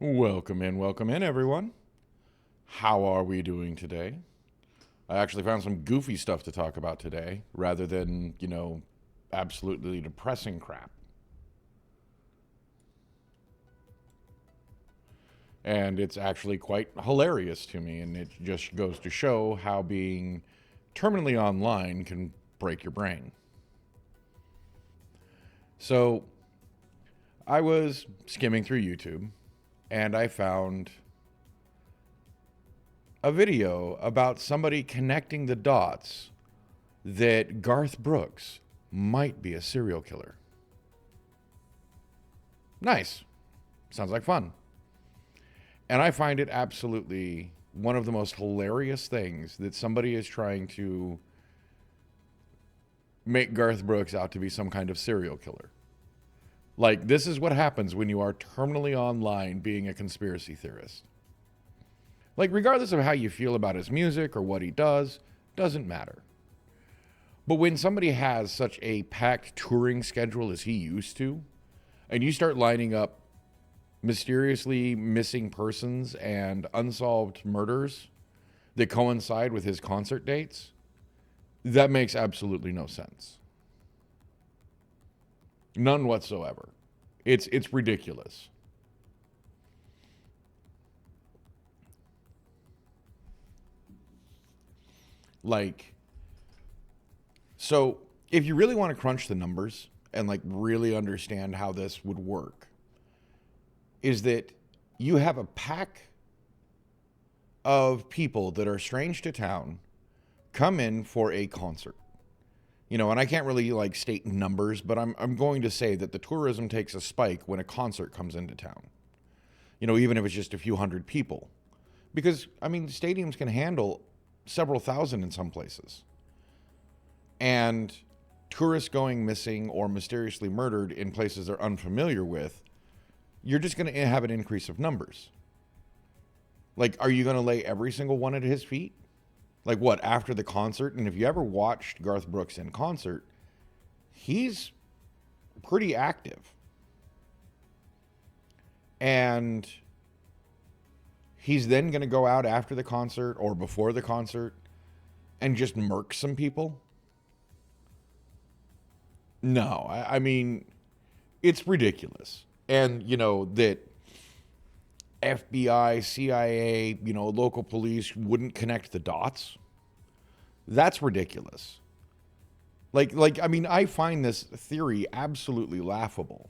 Welcome in, everyone. How are we doing today? I actually found some goofy stuff to talk about today rather than, absolutely depressing crap. And it's actually quite hilarious to me, and it just goes to show how being terminally online can break your brain. So, I was skimming through YouTube and I found a video about somebody connecting the dots that Garth Brooks might be a serial killer. Nice. Sounds like fun. And I find it absolutely one of the most hilarious things that somebody is trying to make Garth Brooks out to be some kind of serial killer. Like, this is what happens when you are terminally online being a conspiracy theorist. Like, regardless of how you feel about his music or what he does, doesn't matter. But when somebody has such a packed touring schedule as he used to, and you start lining up mysteriously missing persons and unsolved murders that coincide with his concert dates, that makes absolutely no sense. None whatsoever. It's ridiculous. Like, so if you really want to crunch the numbers and like really understand how this would work, is that you have a pack of people that are strange to town come in for a concert. And I can't really like state numbers, but I'm going to say that the tourism takes a spike when a concert comes into town. Even if it's just a few hundred people. Because, stadiums can handle several thousand in some places. And tourists going missing or mysteriously murdered in places they're unfamiliar with, you're just going to have an increase of numbers. Like, are you going to lay every single one at his feet? Like, what, after the concert? And if you ever watched Garth Brooks in concert, he's pretty active. And he's then going to go out after the concert or before the concert and just murk some people? No, it's ridiculous. And, that FBI, CIA, local police wouldn't connect the dots. That's ridiculous. I find this theory absolutely laughable.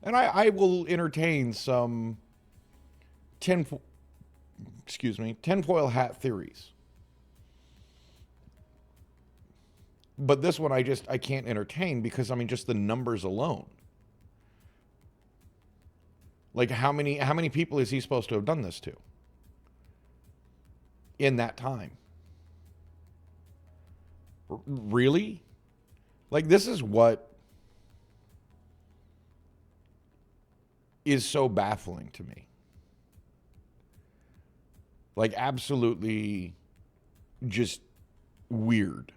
And I will entertain some tinfoil hat theories. But this one I can't entertain because just the numbers alone. Like, how many people is he supposed to have done this to in that time? Really? Like, this is what is so baffling to me. Like, absolutely just weird.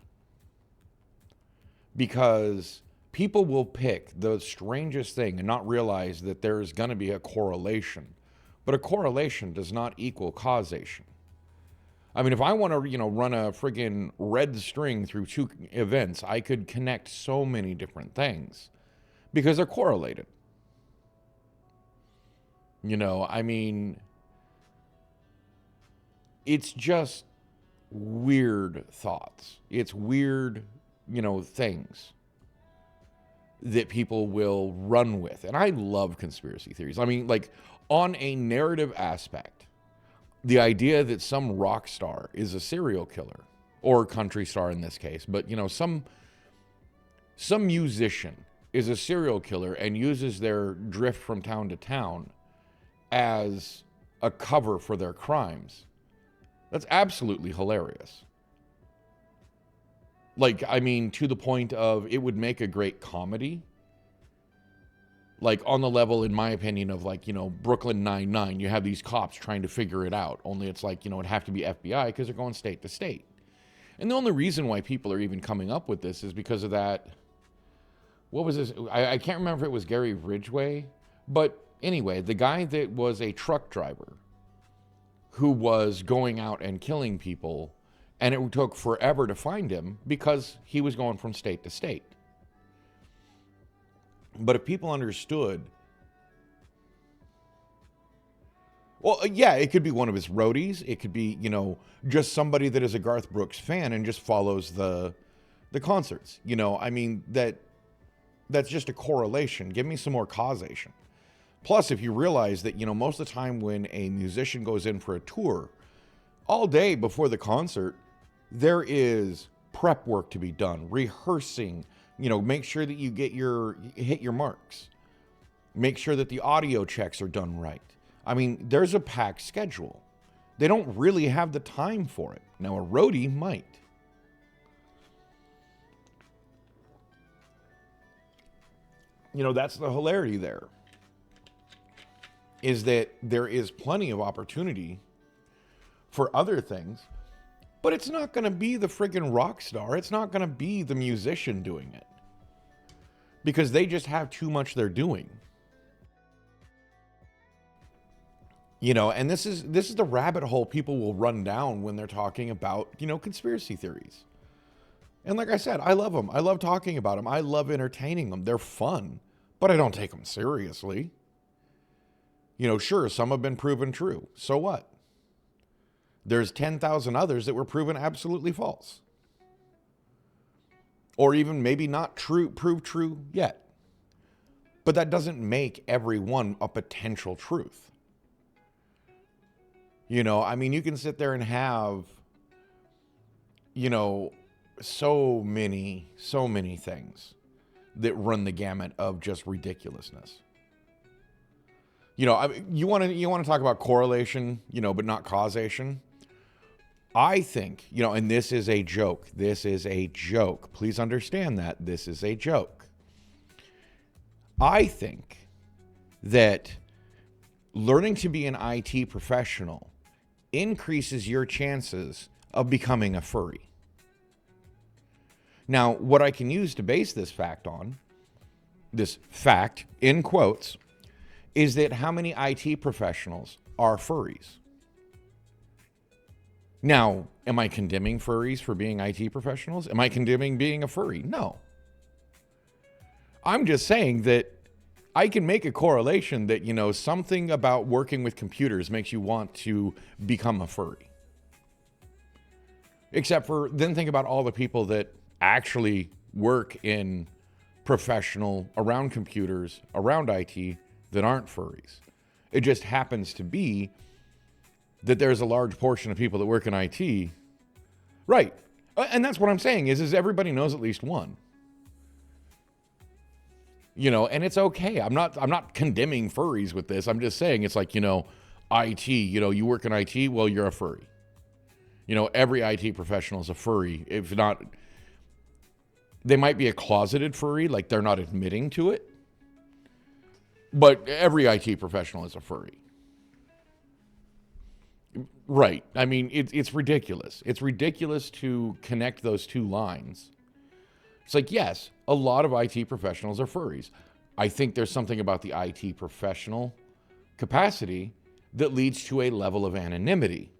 Because people will pick the strangest thing and not realize that there's going to be a correlation. But a correlation does not equal causation. If I want to, run a friggin' red string through two events, I could connect so many different things because they're correlated. It's just weird thoughts. It's weird, things that people will run with. And I love conspiracy theories. On a narrative aspect, the idea that some rock star is a serial killer, or country star in this case, but, some musician is a serial killer and uses their drift from town to town as a cover for their crimes. That's absolutely hilarious. To the point of it would make a great comedy. Like, on the level, in my opinion, of Brooklyn Nine-Nine, you have these cops trying to figure it out. Only it's it'd have to be FBI because they're going state to state. And the only reason why people are even coming up with this is because of that. What was this? I can't remember if it was Gary Ridgway, but Anyway, the guy that was a truck driver who was going out and killing people, and it took forever to find him because he was going from state to state. But if people understood, well, yeah, it could be one of his roadies. It could be, just somebody that is a Garth Brooks fan and just follows the concerts. I mean, that's just a correlation. Give me some more causation. Plus, if you realize that, most of the time when a musician goes in for a tour, all day before the concert, there is prep work to be done, rehearsing, make sure that you hit your marks. Make sure that the audio checks are done right. I mean, there's a packed schedule. They don't really have the time for it. Now, a roadie might. That's the hilarity there. Is that there is plenty of opportunity for other things, but it's not going to be the friggin' rock star. It's not going to be the musician doing it. Because they just have too much they're doing. And this is the rabbit hole people will run down when they're talking about, conspiracy theories. And like I said, I love them. I love talking about them. I love entertaining them. They're fun, but I don't take them seriously. Sure, some have been proven true. So what? There's 10,000 others that were proven absolutely false. Or even maybe not proved true yet. But that doesn't make every one a potential truth. I mean, you can sit there and have, so many things that run the gamut of just ridiculousness. You want to talk about correlation, but not causation. I think, and this is a joke. This is a joke. Please understand that this is a joke. I think that learning to be an IT professional increases your chances of becoming a furry. Now, what I can use to base this fact on, this fact in quotes, is that how many IT professionals are furries? Now, am I condemning furries for being IT professionals? Am I condemning being a furry? No. I'm just saying that I can make a correlation that, something about working with computers makes you want to become a furry. Except for, then think about all the people that actually work in professional, around computers, around IT, that aren't furries. It just happens to be that there's a large portion of people that work in IT. Right. And that's what I'm saying is everybody knows at least one. And it's okay. I'm not condemning furries with this. I'm just saying it's like, IT, you work in IT, well, you're a furry. Every IT professional is a furry. If not, they might be a closeted furry, like they're not admitting to it. But every IT professional is a furry. Right. I mean, it's ridiculous. It's ridiculous to connect those two lines. It's like, yes, a lot of IT professionals are furries. I think there's something about the IT professional capacity that leads to a level of anonymity.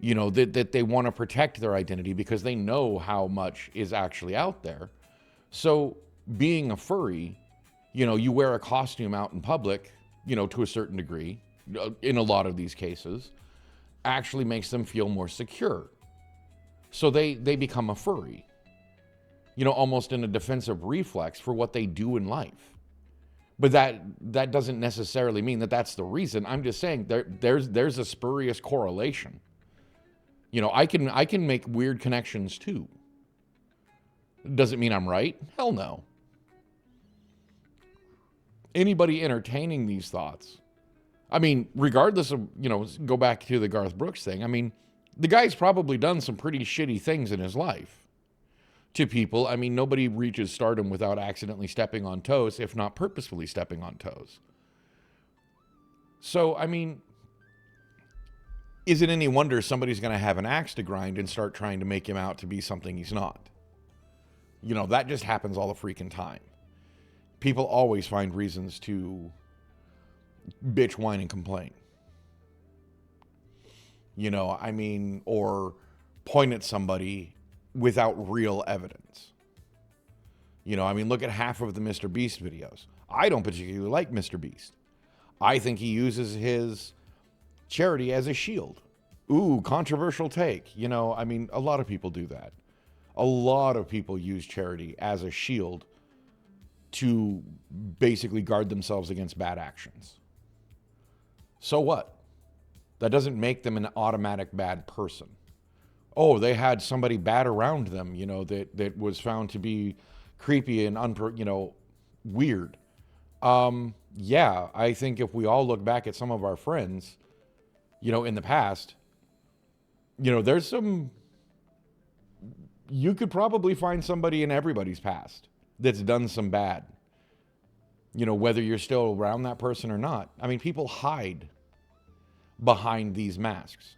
That they want to protect their identity because they know how much is actually out there. So being a furry, you wear a costume out in public, to a certain degree, in a lot of these cases, actually makes them feel more secure. So they become a furry, almost in a defensive reflex for what they do in life. But that doesn't necessarily mean that that's the reason. I'm just saying there's a spurious correlation. I can make weird connections too. Does it mean I'm right? Hell no. Anybody entertaining these thoughts, I mean, regardless of, go back to the Garth Brooks thing. I mean, the guy's probably done some pretty shitty things in his life to people. I mean, nobody reaches stardom without accidentally stepping on toes, if not purposefully stepping on toes. So, I mean, is it any wonder somebody's going to have an axe to grind and start trying to make him out to be something he's not? That just happens all the freaking time. People always find reasons to bitch, whine, and complain. Or point at somebody without real evidence. Look at half of the Mr. Beast videos. I don't particularly like Mr. Beast. I think he uses his charity as a shield. Ooh, controversial take. A lot of people do that. A lot of people use charity as a shield to basically guard themselves against bad actions. So what? That doesn't make them an automatic bad person. Oh, they had somebody bad around them, that was found to be creepy and weird. Yeah, I think if we all look back at some of our friends, in the past, there's some, you could probably find somebody in everybody's past that's done some bad. Whether you're still around that person or not. People hide behind these masks.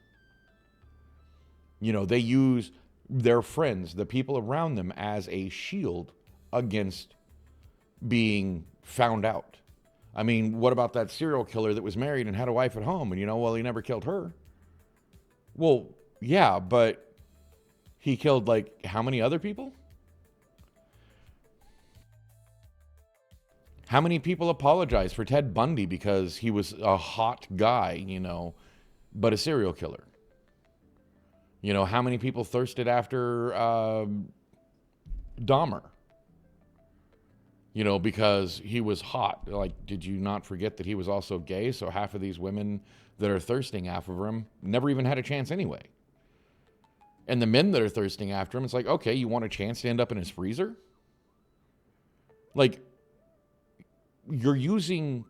They use their friends, the people around them, as a shield against being found out. What about that serial killer that was married and had a wife at home and, he never killed her? Well, yeah, but he killed, how many other people? How many people apologize for Ted Bundy because he was a hot guy, but a serial killer? How many people thirsted after Dahmer? Because he was hot. Did you not forget that he was also gay? So half of these women that are thirsting after him never even had a chance anyway. And the men that are thirsting after him, it's like, okay, you want a chance to end up in his freezer? You're using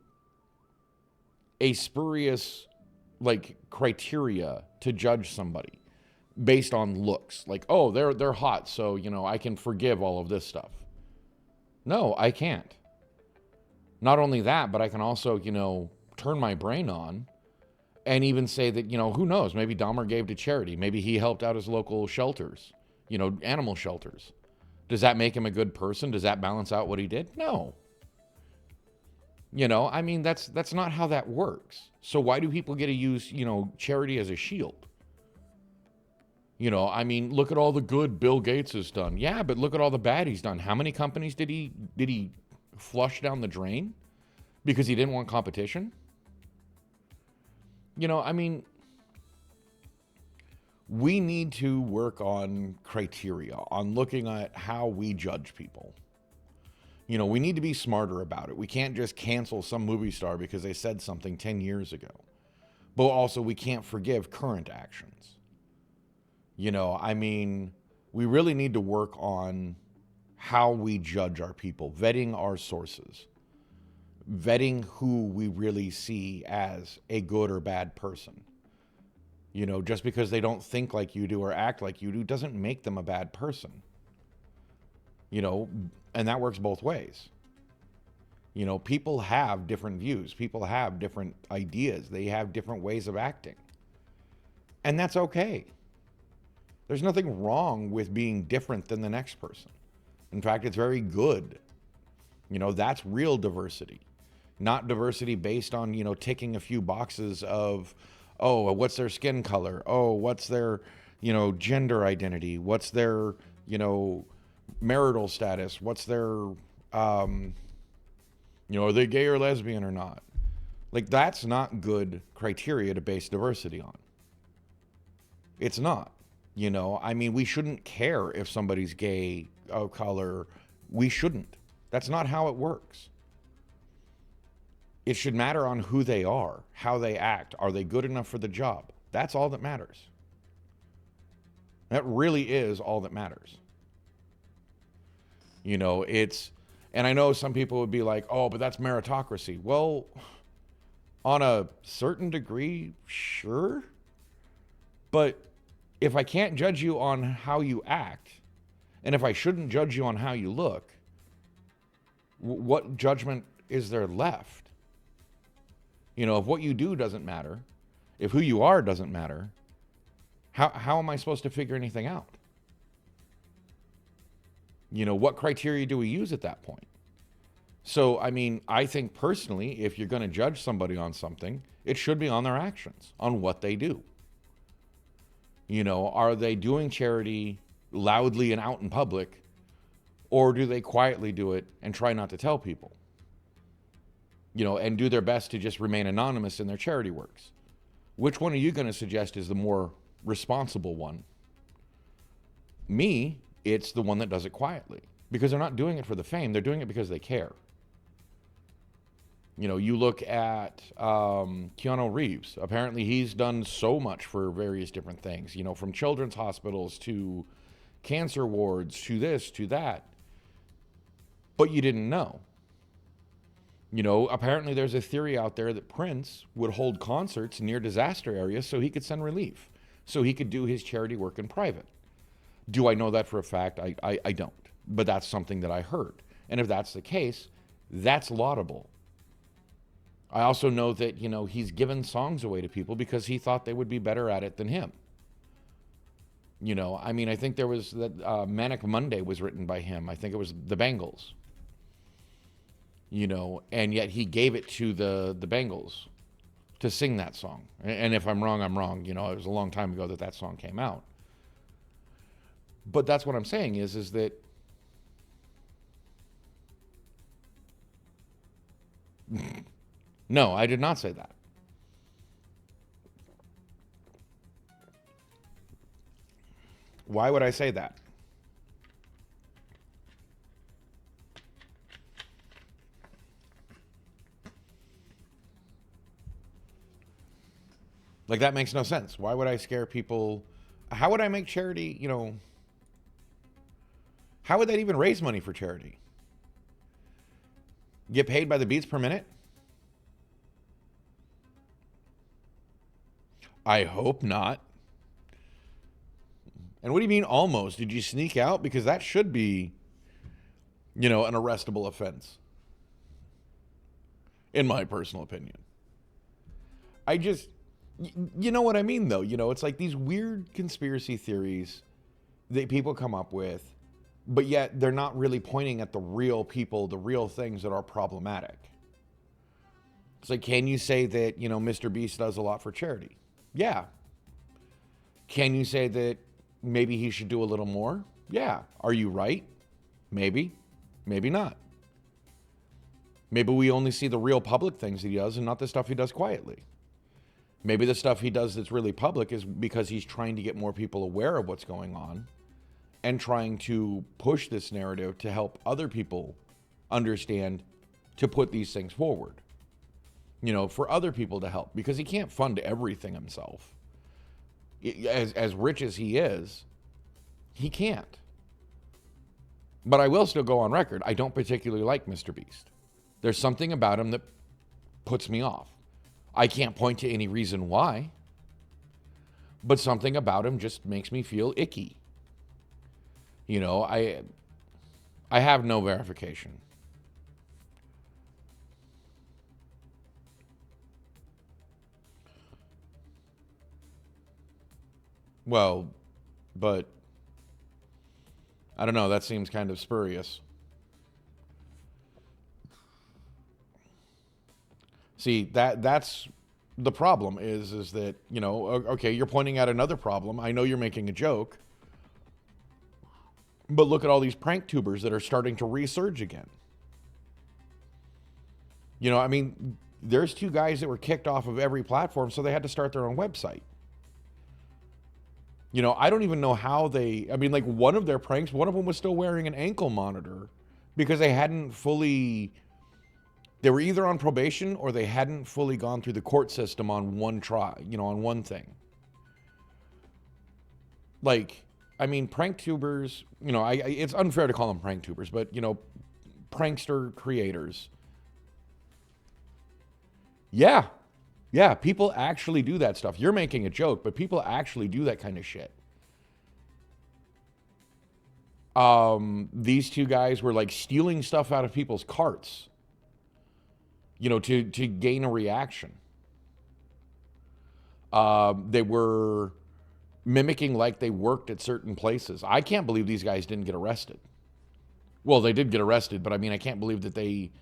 a spurious, criteria to judge somebody based on looks. Oh, they're hot, so, I can forgive all of this stuff. No, I can't. Not only that, but I can also, turn my brain on and even say that, who knows, maybe Dahmer gave to charity. Maybe he helped out his local shelters, animal shelters. Does that make him a good person? Does that balance out what he did? No. That's not how that works. So why do people get to use, charity as a shield? Look at all the good Bill Gates has done. Yeah, but look at all the bad he's done. How many companies did he flush down the drain because he didn't want competition? We need to work on criteria, on looking at how we judge people. We need to be smarter about it. We can't just cancel some movie star because they said something 10 years ago. But also, we can't forgive current actions. We really need to work on how we judge our people, vetting our sources, vetting who we really see as a good or bad person. Just because they don't think like you do or act like you do doesn't make them a bad person. And that works both ways. People have different views. People have different ideas. They have different ways of acting. And that's okay. There's nothing wrong with being different than the next person. In fact, it's very good. That's real diversity. Not diversity based on, ticking a few boxes of, oh, what's their skin color? Oh, what's their, gender identity? What's their, marital status? What's their, are they gay or lesbian or not? That's not good criteria to base diversity on. It's not. We shouldn't care if somebody's gay, of color. We shouldn't. That's not how it works. It should matter on who they are, how they act. Are they good enough for the job? That's all that matters. That really is all that matters. And I know some people would be like, oh, but that's meritocracy. Well, on a certain degree, sure. But if I can't judge you on how you act, and if I shouldn't judge you on how you look, what judgment is there left? If what you do doesn't matter, if who you are doesn't matter, how am I supposed to figure anything out? What criteria do we use at that point? So, I mean, I think personally, if you're going to judge somebody on something, it should be on their actions, on what they do. You know, are they doing charity loudly and out in public, or do they quietly do it and try not to tell people? You know, and do their best to just remain anonymous in their charity works. Which one are you going to suggest is the more responsible one? Me, it's the one that does it quietly, because they're not doing it for the fame. They're doing it because they care. You know, you look at Keanu Reeves. Apparently, he's done so much for various different things, you know, from children's hospitals to cancer wards to this, to that. But you didn't know. You know, apparently there's a theory out there that Prince would hold concerts near disaster areas so he could send relief, so he could do his charity work in private. Do I know that for a fact? I don't. But that's something that I heard. And if that's the case, that's laudable. I also know that, you know, he's given songs away to people because he thought they would be better at it than him. You know, I mean, I think there was that Manic Monday was written by him. I think it was the Bangles. You know, and yet he gave it to the Bangles to sing that song. And if I'm wrong, I'm wrong. You know, it was a long time ago that song came out. But that's what I'm saying is that no, I did not say that. Why would I say that? Like, that makes no sense. Why would I scare people? How would I make charity, you know, how would that even raise money for charity? Get paid by the beats per minute? I hope not. And what do you mean almost? Did you sneak out? Because that should be, you know, an arrestable offense. In my personal opinion. I just, you know what I mean, though? You know, it's like these weird conspiracy theories that people come up with, but yet they're not really pointing at the real people, the real things that are problematic. It's like, can you say that, you know, Mr. Beast does a lot for charity? Yeah. Can you say that maybe he should do a little more? Yeah. Are you right? Maybe. Maybe not. Maybe we only see the real public things he does and not the stuff he does quietly. Maybe the stuff he does that's really public is because he's trying to get more people aware of what's going on and trying to push this narrative to help other people understand to put these things forward. You know, for other people to help, because he can't fund everything himself. As rich as he is, he can't. But I will still go on record. I don't particularly like Mr. Beast. There's something about him that puts me off. I can't point to any reason why, but something about him just makes me feel icky. You know, I have no verification. Well, but I don't know, that seems kind of spurious. See, that's the problem is that, you know, okay, you're pointing out another problem. I know you're making a joke. But look at all these prank tubers that are starting to resurge again. You know, I mean, there's two guys that were kicked off of every platform, so they had to start their own website. You know, I don't even know how I mean, like, one of their pranks, one of them was still wearing an ankle monitor because they hadn't fully, they were either on probation or they hadn't fully gone through the court system on one try, you know, on one thing. Like, I mean, prank tubers, you know, it's unfair to call them prank tubers, but, you know, prankster creators. Yeah. Yeah, people actually do that stuff. You're making a joke, but people actually do that kind of shit. These two guys were like stealing stuff out of people's carts, you know, to gain a reaction. They were mimicking like they worked at certain places. I can't believe these guys didn't get arrested. Well, they did get arrested, but I mean, I can't believe that they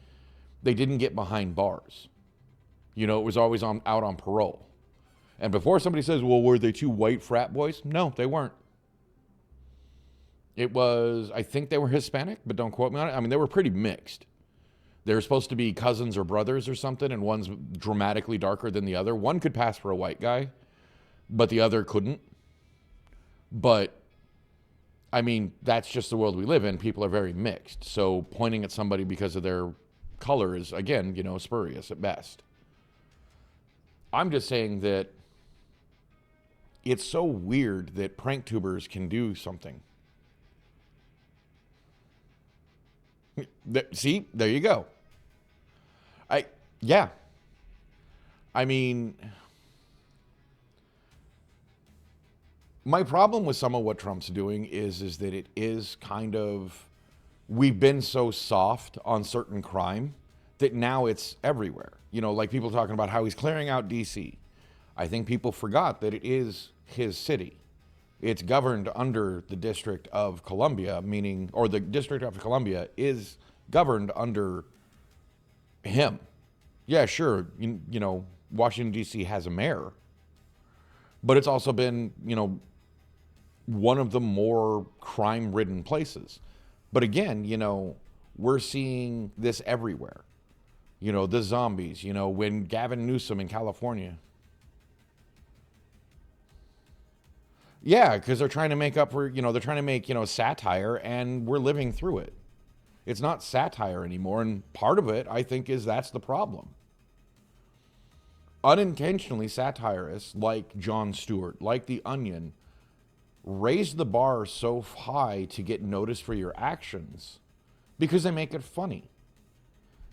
they didn't get behind bars. You know, it was always out on parole. And before somebody says, well, were they two white frat boys? No, they weren't. It was, I think they were Hispanic, but don't quote me on it. I mean, they were pretty mixed. They were supposed to be cousins or brothers or something, and one's dramatically darker than the other. One could pass for a white guy, but the other couldn't. But, I mean, that's just the world we live in. People are very mixed. So pointing at somebody because of their color is, again, you know, spurious at best. I'm just saying that it's so weird that prank tubers can do something. See, there you go. Yeah. I mean, my problem with some of what Trump's doing is that it is kind of, we've been so soft on certain crime that now it's everywhere. You know, like people talking about how he's clearing out DC. I think people forgot that it is his city. It's governed under the District of Columbia, meaning, or the District of Columbia is governed under him. Yeah, sure, you know, Washington, D.C. has a mayor, but it's also been, you know, one of the more crime-ridden places. But again, you know, we're seeing this everywhere. You know, the zombies, you know, when Gavin Newsom in California. Yeah, because they're trying to make up for, you know, they're trying to make, you know, satire, and we're living through it. It's not satire anymore, and part of it, I think, is that's the problem. Unintentionally, satirists like Jon Stewart, like The Onion, raise the bar so high to get noticed for your actions because they make it funny.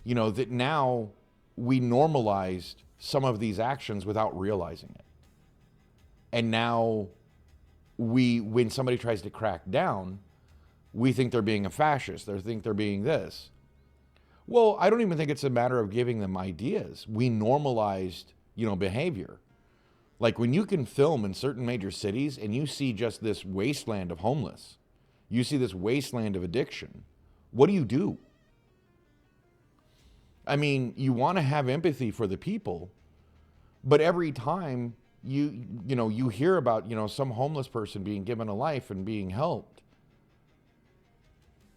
You know, that now we normalized some of these actions without realizing it. And now when somebody tries to crack down, we think they're being a fascist. They think they're being this. Well, I don't even think it's a matter of giving them ideas. We normalized, you know, behavior. Like when you can film in certain major cities and you see just this wasteland of homeless, you see this wasteland of addiction, what do? I mean, you want to have empathy for the people, but every time you hear about, you know, some homeless person being given a life and being helped,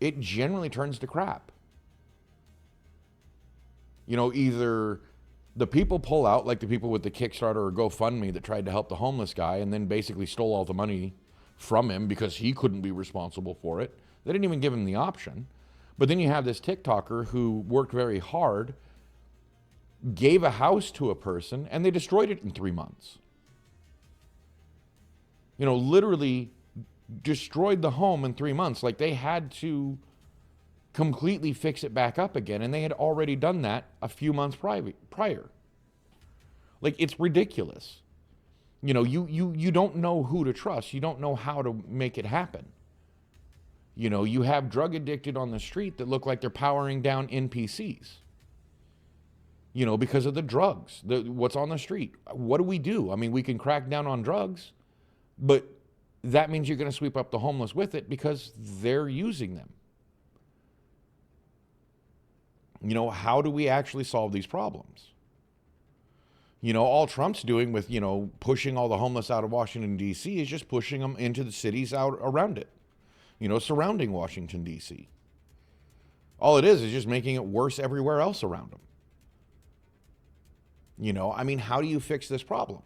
it generally turns to crap. You know, either the people pull out, like the people with the Kickstarter or GoFundMe that tried to help the homeless guy and then basically stole all the money from him because he couldn't be responsible for it. They didn't even give him the option. But then you have this TikToker who worked very hard, gave a house to a person, and they destroyed it in 3 months. You know, literally destroyed the home in 3 months. Like they had to completely fix it back up again, and they had already done that a few months prior. Like, it's ridiculous. You know, you don't know who to trust. You don't know how to make it happen. You know, you have drug addicted on the street that look like they're powering down NPCs. You know, because of the drugs, what's on the street. What do? I mean, we can crack down on drugs, but that means you're going to sweep up the homeless with it because they're using them. You know, how do we actually solve these problems? You know, all Trump's doing with, you know, pushing all the homeless out of Washington, D.C. is just pushing them into the cities out around it, you know, surrounding Washington, D.C. All it is just making it worse everywhere else around them. You know, I mean, how do you fix this problem?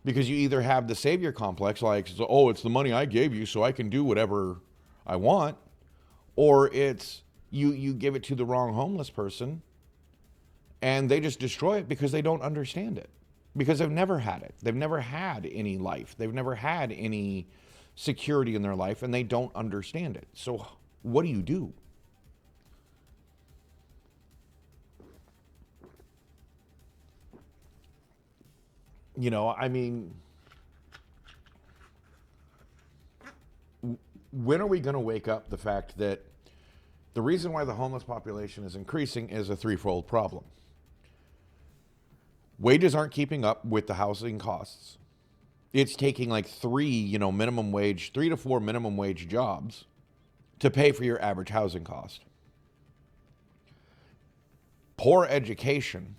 Because you either have the savior complex, like, oh, it's the money I gave you so I can do whatever I want, or it's you give it to the wrong homeless person and they just destroy it because they don't understand it, because they've never had it. They've never had any life. They've never had any security in their life, and they don't understand it. So what do? You know, I mean, when are we going to wake up the fact that the reason why the homeless population is increasing is a threefold problem? Wages aren't keeping up with the housing costs. It's taking like 3 to 4 minimum wage jobs to pay for your average housing cost. poor education,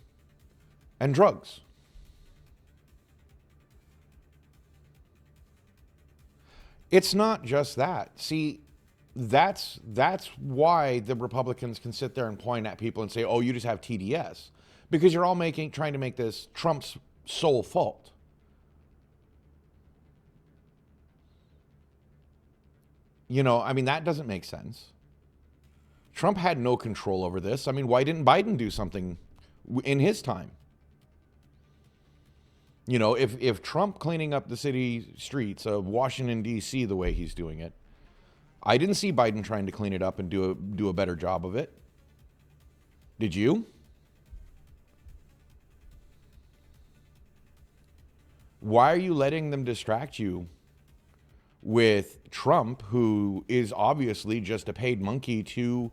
and drugs. It's not just that. See, that's why the Republicans can sit there and point at people and say, "Oh, you just have TDS," because you're all trying to make this Trump's sole fault. You know, I mean, that doesn't make sense. Trump had no control over this. I mean, why didn't Biden do something in his time? You know, if Trump cleaning up the city streets of Washington, D.C. the way he's doing it, I didn't see Biden trying to clean it up and do a better job of it. Did you? Why are you letting them distract you with Trump, who is obviously just a paid monkey to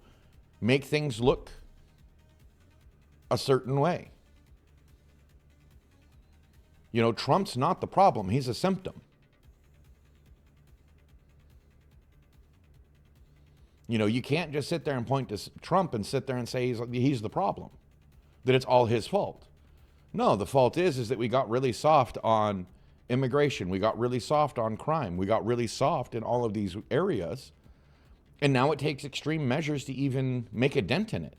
make things look a certain way? You know, Trump's not the problem. He's a symptom. You know, you can't just sit there and point to Trump and sit there and say he's the problem, that it's all his fault. No, the fault is that we got really soft on immigration. We got really soft on crime. We got really soft in all of these areas. And now it takes extreme measures to even make a dent in it.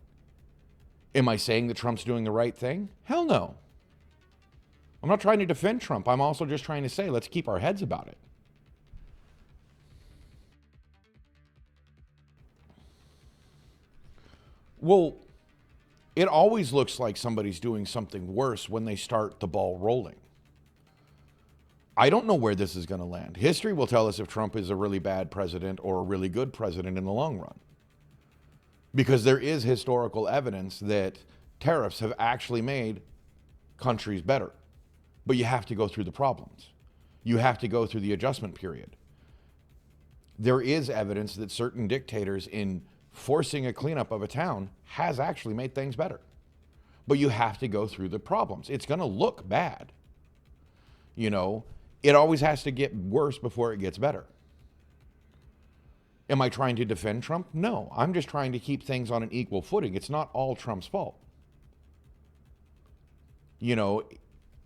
Am I saying that Trump's doing the right thing? Hell no. I'm not trying to defend Trump. I'm also just trying to say, let's keep our heads about it. Well, it always looks like somebody's doing something worse when they start the ball rolling. I don't know where this is going to land. History will tell us if Trump is a really bad president or a really good president in the long run. Because there is historical evidence that tariffs have actually made countries better. But you have to go through the problems. You have to go through the adjustment period. There is evidence that certain dictators in forcing a cleanup of a town has actually made things better. But you have to go through the problems. It's going to look bad. You know, it always has to get worse before it gets better. Am I trying to defend Trump? No, I'm just trying to keep things on an equal footing. It's not all Trump's fault. You know,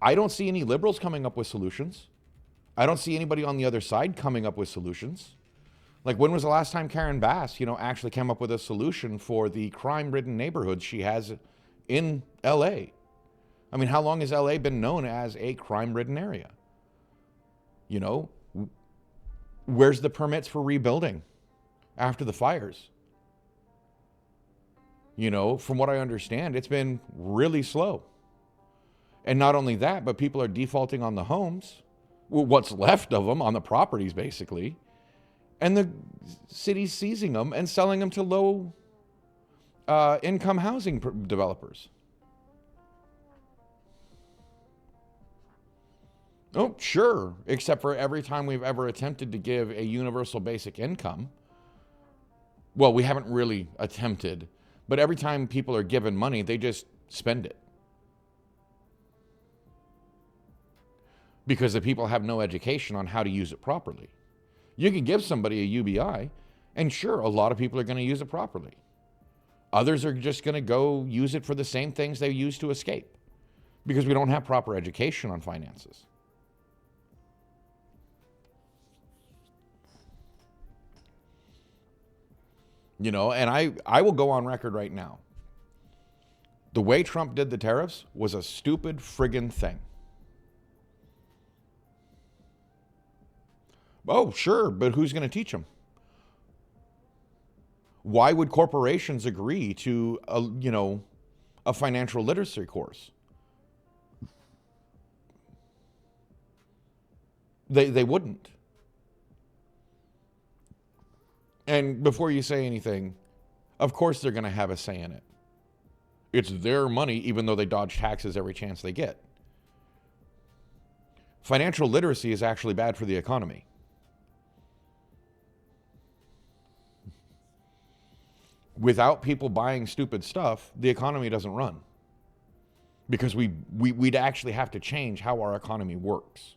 I don't see any liberals coming up with solutions. I don't see anybody on the other side coming up with solutions. Like, when was the last time Karen Bass, actually came up with a solution for the crime-ridden neighborhoods she has in LA? I mean, how long has LA been known as a crime-ridden area? You know, where's the permits for rebuilding after the fires? You know, from what I understand, it's been really slow. And not only that, but people are defaulting on the homes, what's left of them, on the properties, basically. And the city's seizing them and selling them to low income housing developers. Oh, sure. Except for every time we've ever attempted to give a universal basic income. Well, we haven't really attempted, but every time people are given money, they just spend it. Because the people have no education on how to use it properly. You can give somebody a UBI, and sure, a lot of people are going to use it properly. Others are just going to go use it for the same things they use to escape, because we don't have proper education on finances. You know, and I will go on record right now. The way Trump did the tariffs was a stupid friggin' thing. Oh, sure, but who's going to teach them? Why would corporations agree to a financial literacy course? They wouldn't. And before you say anything, of course they're going to have a say in it. It's their money, even though they dodge taxes every chance they get. Financial literacy is actually bad for the economy. Without people buying stupid stuff, the economy doesn't run. Because we'd actually have to change how our economy works.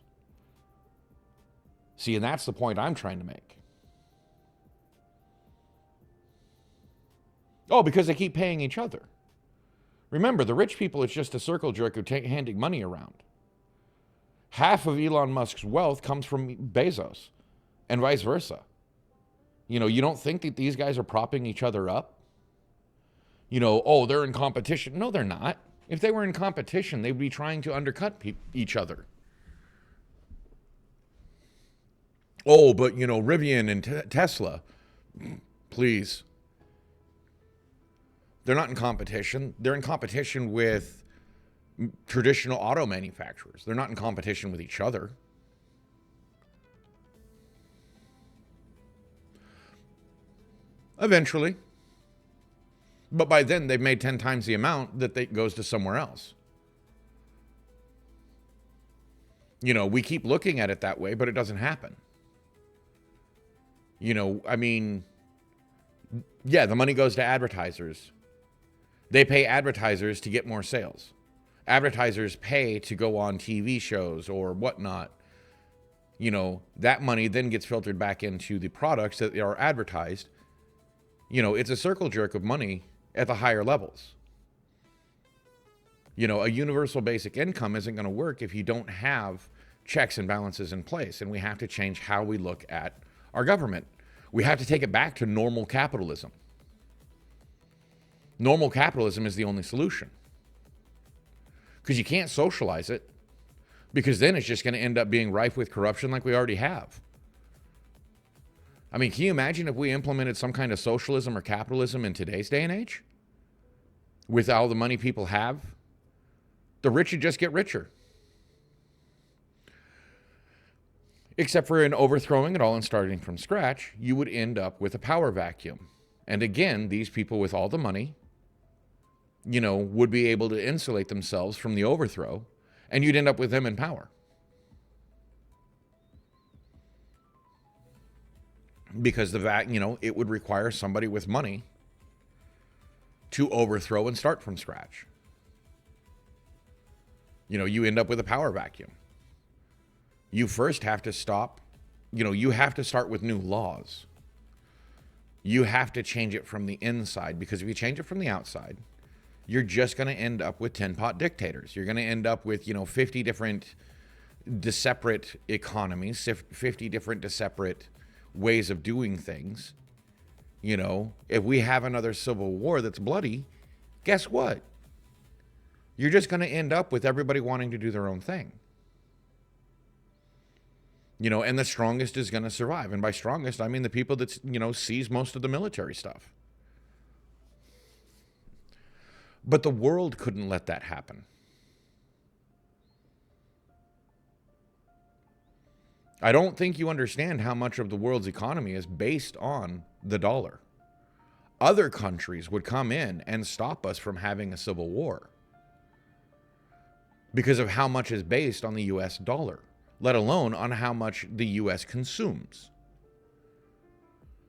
See, and that's the point I'm trying to make. Oh, because they keep paying each other. Remember, the rich people, it's just a circle jerk who handing money around. Half of Elon Musk's wealth comes from Bezos and vice versa. You know, you don't think that these guys are propping each other up? You know, oh, they're in competition. No, they're not. If they were in competition, they'd be trying to undercut each other. Oh, but, you know, Rivian and Tesla, please. They're not in competition. They're in competition with traditional auto manufacturers. They're not in competition with each other. Eventually. But by then, they've made 10 times the amount that goes to somewhere else. You know, we keep looking at it that way, but it doesn't happen. You know, I mean, yeah, the money goes to advertisers. They pay advertisers to get more sales. Advertisers pay to go on TV shows or whatnot. You know, that money then gets filtered back into the products that are advertised. You know, it's a circle jerk of money at the higher levels. You know, a universal basic income isn't going to work if you don't have checks and balances in place. And we have to change how we look at our government. We have to take it back to normal capitalism. Normal capitalism is the only solution. Because you can't socialize it, because then it's just going to end up being rife with corruption like we already have. I mean, can you imagine if we implemented some kind of socialism or capitalism in today's day and age? With all the money people have? The rich would just get richer. Except for in overthrowing it all and starting from scratch, you would end up with a power vacuum. And again, these people with all the money, you know, would be able to insulate themselves from the overthrow, and you'd end up with them in power. Because it would require somebody with money to overthrow and start from scratch. You know, you end up with a power vacuum. You first have to stop, you have to start with new laws. You have to change it from the inside, because if you change it from the outside, you're just going to end up with 10-pot dictators. You're going to end up with, 50 different separate economies, 50 different separate ways of doing things. You know, if we have another civil war that's bloody, guess what? You're just going to end up with everybody wanting to do their own thing. You know, and the strongest is going to survive. And by strongest, I mean the people that, seize most of the military stuff. But the world couldn't let that happen. I don't think you understand how much of the world's economy is based on the dollar. Other countries would come in and stop us from having a civil war because of how much is based on the US dollar, let alone on how much the US consumes.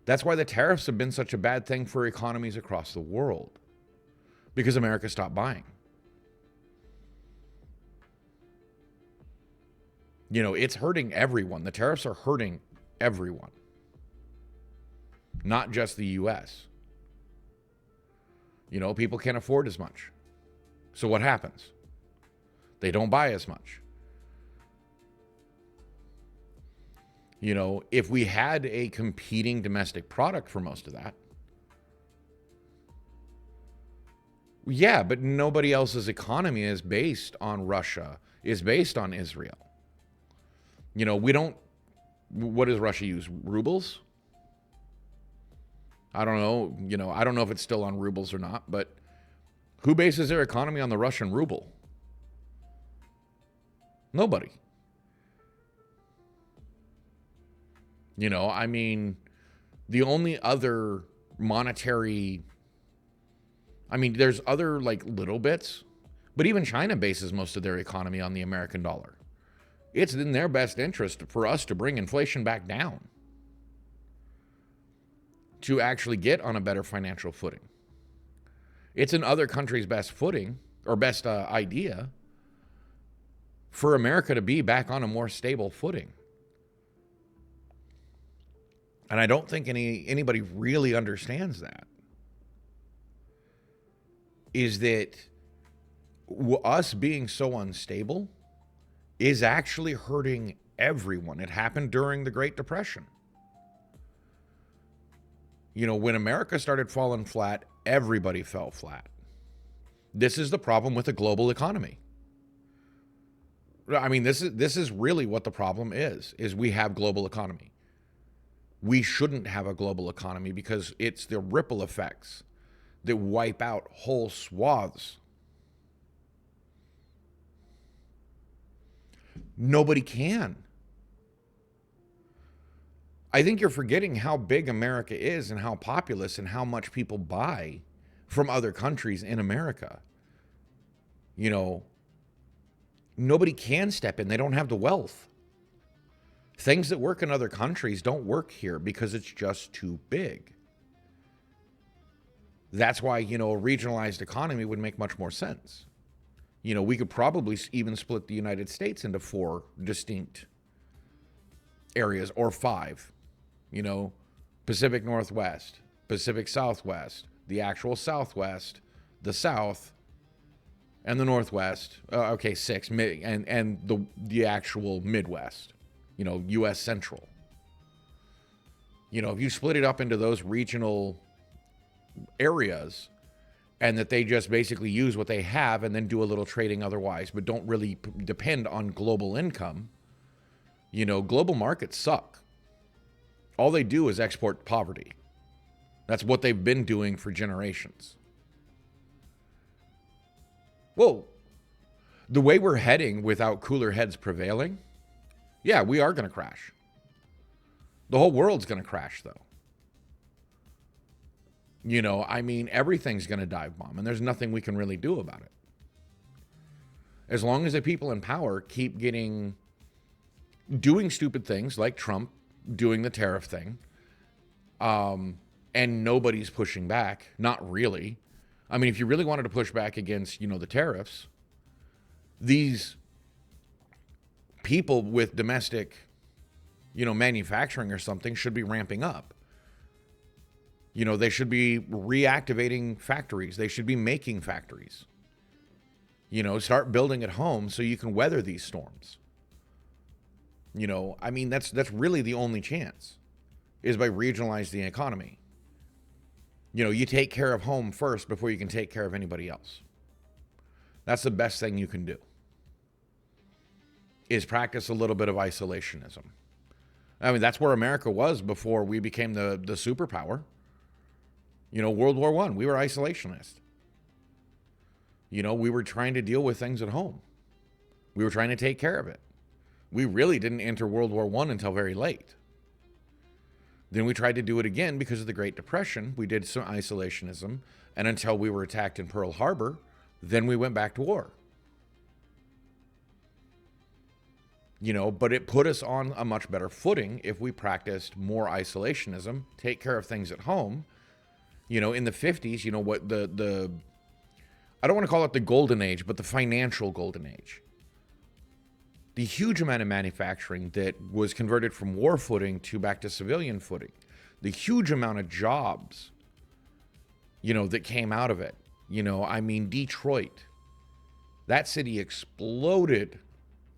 That's why the tariffs have been such a bad thing for economies across the world, because America stopped buying. You know, it's hurting everyone. The tariffs are hurting everyone, not just the US. You know, people can't afford as much. So what happens? They don't buy as much. You know, if we had a competing domestic product for most of that, yeah, but nobody else's economy is based on Russia, is based on Israel. You know, what does Russia use? Rubles? I don't know. I don't know if it's still on rubles or not, but who bases their economy on the Russian ruble? Nobody. I mean, the only other monetary, there's other little bits, but even China bases most of their economy on the American dollar. It's in their best interest for us to bring inflation back down, to actually get on a better financial footing. It's in other countries' best footing, or best idea, for America to be back on a more stable footing. And I don't think anybody really understands that. Is that us being so unstable is actually hurting everyone. It happened during the Great Depression. You know, when America started falling flat, everybody fell flat. This is the problem with the global economy. I mean, this is really what the problem is we have global economy. We shouldn't have a global economy because it's the ripple effects that wipe out whole swaths. Nobody can. I think you're forgetting how big America is and how populous and how much people buy from other countries in America. You know, nobody can step in. They don't have the wealth. Things that work in other countries don't work here because it's just too big. That's why, you know, a regionalized economy would make much more sense. You know, we could probably even split the United States into 4 distinct areas or 5. You know, Pacific Northwest, Pacific Southwest, the actual Southwest, the South, and the Northwest. Okay, 6, and the actual Midwest. You know, U.S. Central. You know, if you split it up into those regional areas, and that they just basically use what they have and then do a little trading otherwise, but don't really depend on global income. You know, global markets suck. All they do is export poverty. That's what they've been doing for generations. Well, the way we're heading without cooler heads prevailing, yeah, we are going to crash. The whole world's going to crash, though. You know, I mean, everything's going to dive bomb, and there's nothing we can really do about it. As long as the people in power keep doing stupid things like Trump doing the tariff thing, and nobody's pushing back, not really. I mean, if you really wanted to push back against, you know, the tariffs, these people with domestic, you know, manufacturing or something should be ramping up. You know, they should be reactivating factories. They should be making factories. You know, start building at home so you can weather these storms. You know, I mean, that's really the only chance, is by regionalizing the economy. You know, you take care of home first before you can take care of anybody else. That's the best thing you can do, is practice a little bit of isolationism. I mean, that's where America was before we became the superpower. You know, World War I, we were isolationist. You know, we were trying to deal with things at home. We were trying to take care of it. We really didn't enter World War I until very late. Then we tried to do it again because of the Great Depression. We did some isolationism, and until we were attacked in Pearl Harbor, then we went back to war. You know, but it put us on a much better footing if we practiced more isolationism, take care of things at home. You know, in the 50s, you know, what I don't want to call it the golden age, but the financial golden age. The huge amount of manufacturing that was converted from war footing to back to civilian footing. The huge amount of jobs, you know, that came out of it. You know, I mean, Detroit, that city exploded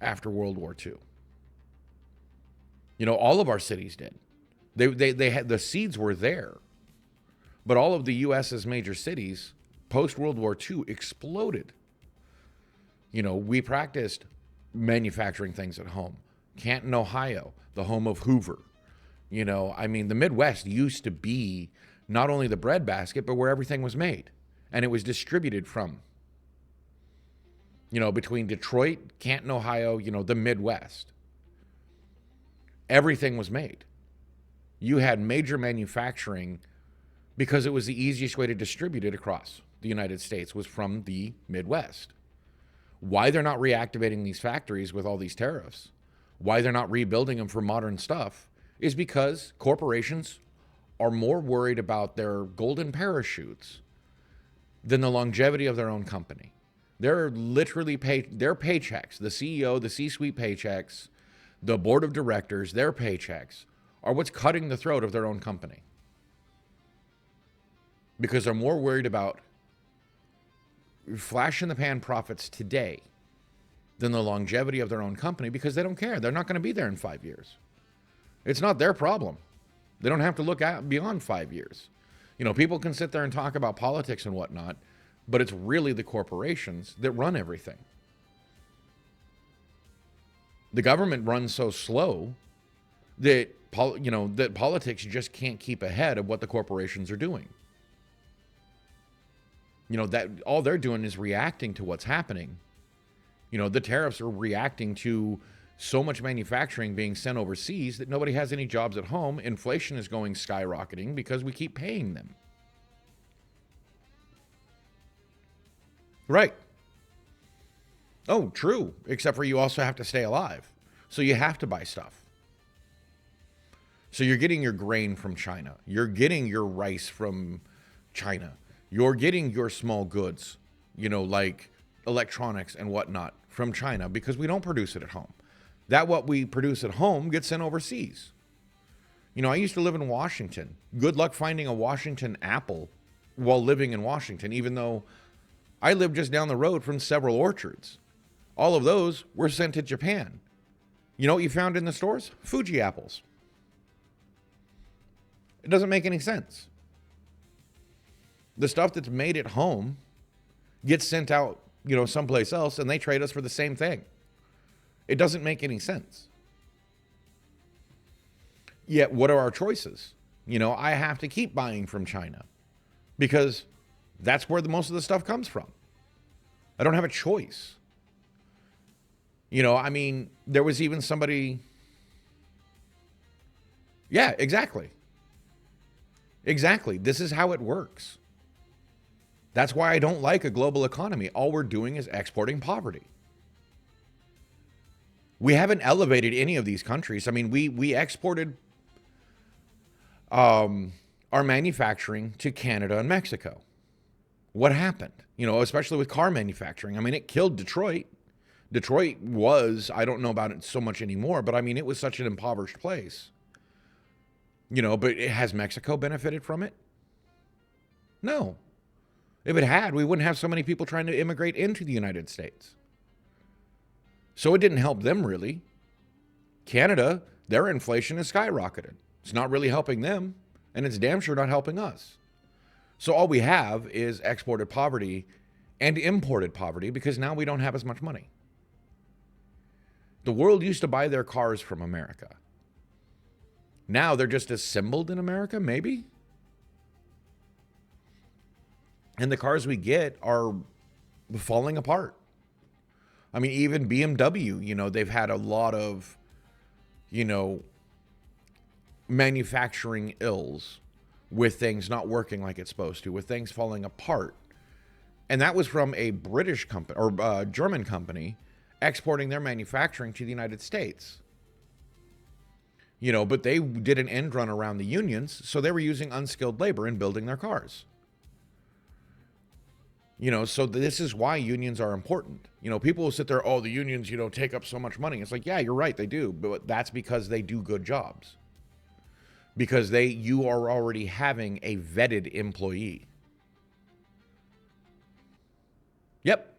after World War II. You know, all of our cities did. They had, the seeds were there. But all of the U.S.'s major cities post-World War II exploded. You know, we practiced manufacturing things at home. Canton, Ohio, the home of Hoover. You know, I mean, the Midwest used to be not only the breadbasket, but where everything was made. And it was distributed from, you know, between Detroit, Canton, Ohio, you know, the Midwest. Everything was made. You had major manufacturing because it was the easiest way to distribute it across the United States was from the Midwest. Why they're not reactivating these factories with all these tariffs, why they're not rebuilding them for modern stuff, is because corporations are more worried about their golden parachutes than the longevity of their own company. They're literally their paychecks, the CEO, the C-suite paychecks, the board of directors, their paychecks are what's cutting the throat of their own company. Because they're more worried about flash in the pan profits today than the longevity of their own company because they don't care. They're not going to be there in 5 years. It's not their problem. They don't have to look at beyond 5 years. People can sit there and talk about politics and whatnot, but it's really the corporations that run everything. The government runs so slow that that politics just can't keep ahead of what the corporations are doing. That all they're doing is reacting to what's happening. The tariffs are reacting to so much manufacturing being sent overseas that nobody has any jobs at home. Inflation is going skyrocketing because we keep paying them. Right. Oh, true. Except for you also have to stay alive. So you have to buy stuff. So you're getting your grain from China. You're getting your rice from China. You're getting your small goods, like electronics and whatnot from China because we don't produce it at home. That what we produce at home gets sent overseas. I used to live in Washington. Good luck finding a Washington apple while living in Washington, even though I live just down the road from several orchards. All of those were sent to Japan. You know what you found in the stores? Fuji apples. It doesn't make any sense. The stuff that's made at home gets sent out, someplace else, and they trade us for the same thing. It doesn't make any sense. Yet, what are our choices? I have to keep buying from China because that's where most of the stuff comes from. I don't have a choice. There was even somebody. Yeah, exactly. Exactly. This is how it works. That's why I don't like a global economy. All we're doing is exporting poverty. We haven't elevated any of these countries. We exported our manufacturing to Canada and Mexico. What happened? Especially with car manufacturing. It killed Detroit. Detroit was, I don't know about it so much anymore, but it was such an impoverished place. But has Mexico benefited from it? No. If it had, we wouldn't have so many people trying to immigrate into the United States. So it didn't help them really. Canada, their inflation has skyrocketed. It's not really helping them, and it's damn sure not helping us. So all we have is exported poverty and imported poverty because now we don't have as much money. The world used to buy their cars from America. Now they're just assembled in America, maybe? And the cars we get are falling apart. Even BMW, they've had a lot of, manufacturing ills with things not working like it's supposed to, with things falling apart. And that was from a British company or German company exporting their manufacturing to the United States. But they did an end run around the unions, so they were using unskilled labor in building their cars. So this is why unions are important. People will sit there, oh, the unions, take up so much money. It's like, yeah, you're right, they do. But that's because they do good jobs. Because you are already having a vetted employee. Yep.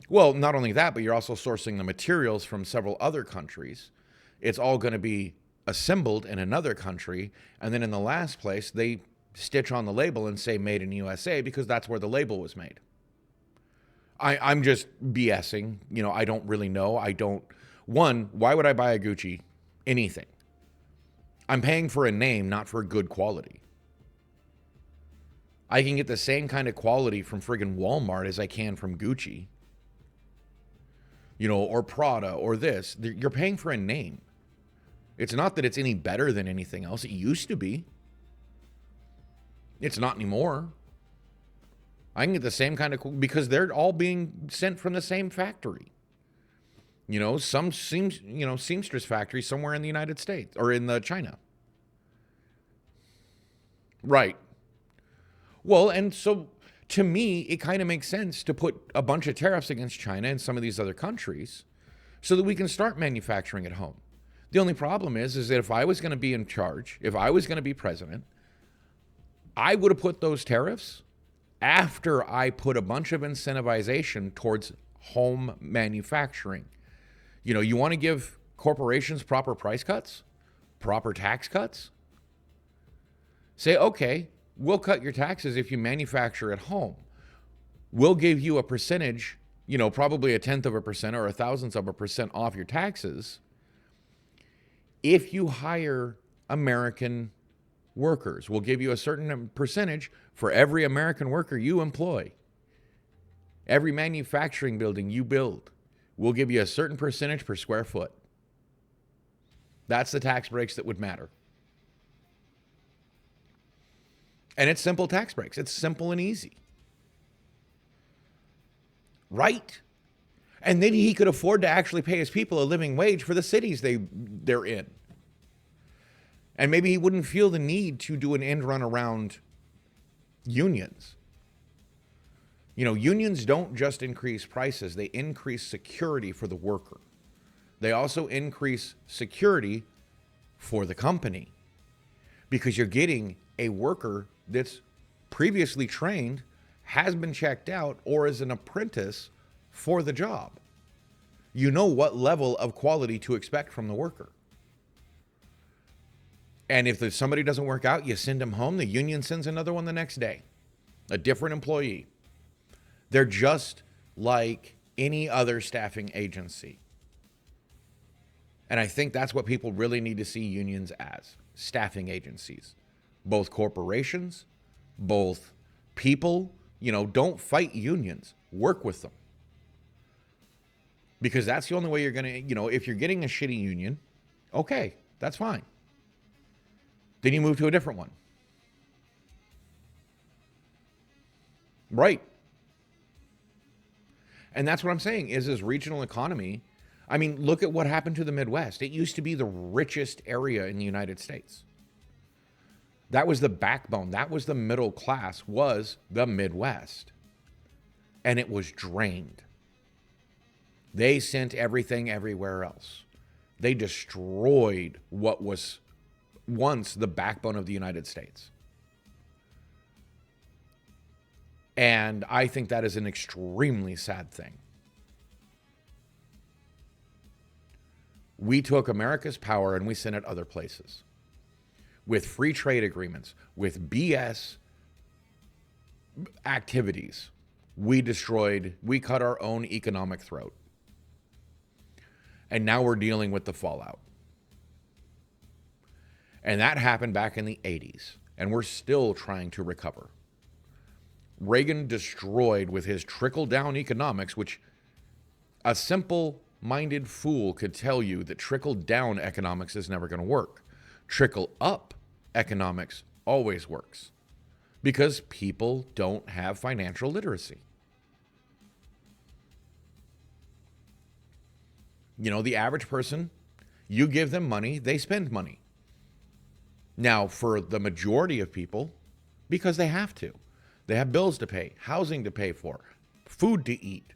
Well, not only that, but you're also sourcing the materials from several other countries. It's all going to be assembled in another country. And then in the last place, they stitch on the label and say made in USA because that's where the label was made. I'm just BSing. I don't really know. Why would I buy a Gucci anything? I'm paying for a name, not for good quality. I can get the same kind of quality from friggin' Walmart as I can from Gucci. Or Prada or this. You're paying for a name. It's not that it's any better than anything else. It used to be. It's not anymore. I can get the same kind of, because they're all being sent from the same factory. Some seamstress factory somewhere in the United States or in China. Right. Well, and so to me, it kind of makes sense to put a bunch of tariffs against China and some of these other countries so that we can start manufacturing at home. The only problem is that if I was going to be in charge, if I was going to be president, I would have put those tariffs after I put a bunch of incentivization towards home manufacturing. You know, you want to give corporations proper price cuts, proper tax cuts? Say, okay, we'll cut your taxes if you manufacture at home. We'll give you a percentage, you know, probably 0.1% or 0.000% off your taxes if you hire American workers. We'll give you a certain percentage for every American worker you employ. Every manufacturing building you build, we'll give you a certain percentage per square foot. That's the tax breaks that would matter. And it's simple tax breaks. It's simple and easy. Right? And then he could afford to actually pay his people a living wage for the cities they're in. And maybe he wouldn't feel the need to do an end run around unions. You know, unions don't just increase prices, they increase security for the worker. They also increase security for the company because you're getting a worker that's previously trained, has been checked out, or is an apprentice for the job. You know what level of quality to expect from the worker. And if somebody doesn't work out, you send them home. The union sends another one the next day, a different employee. They're just like any other staffing agency. And I think that's what people really need to see unions as, staffing agencies. Both corporations, both people, you know, don't fight unions, work with them. Because that's the only way you're going to, you know, if you're getting a shitty union, okay, that's fine. Then you move to a different one. Right. And that's what I'm saying is regional economy. I mean, look at what happened to the Midwest. It used to be the richest area in the United States. That was the backbone. That was the middle class, was the Midwest. And it was drained. They sent everything everywhere else. They destroyed what was once the backbone of the United States. And I think that is an extremely sad thing. We took America's power and we sent it other places. With free trade agreements, with BS activities, we cut our own economic throat. And now we're dealing with the fallout. And that happened back in the 80s, and we're still trying to recover. Reagan destroyed with his trickle-down economics, which a simple-minded fool could tell you that trickle-down economics is never going to work. Trickle-up economics always works because people don't have financial literacy. You know, the average person, you give them money, they spend money. Now, for the majority of people, because they have to. They have bills to pay, housing to pay for, food to eat,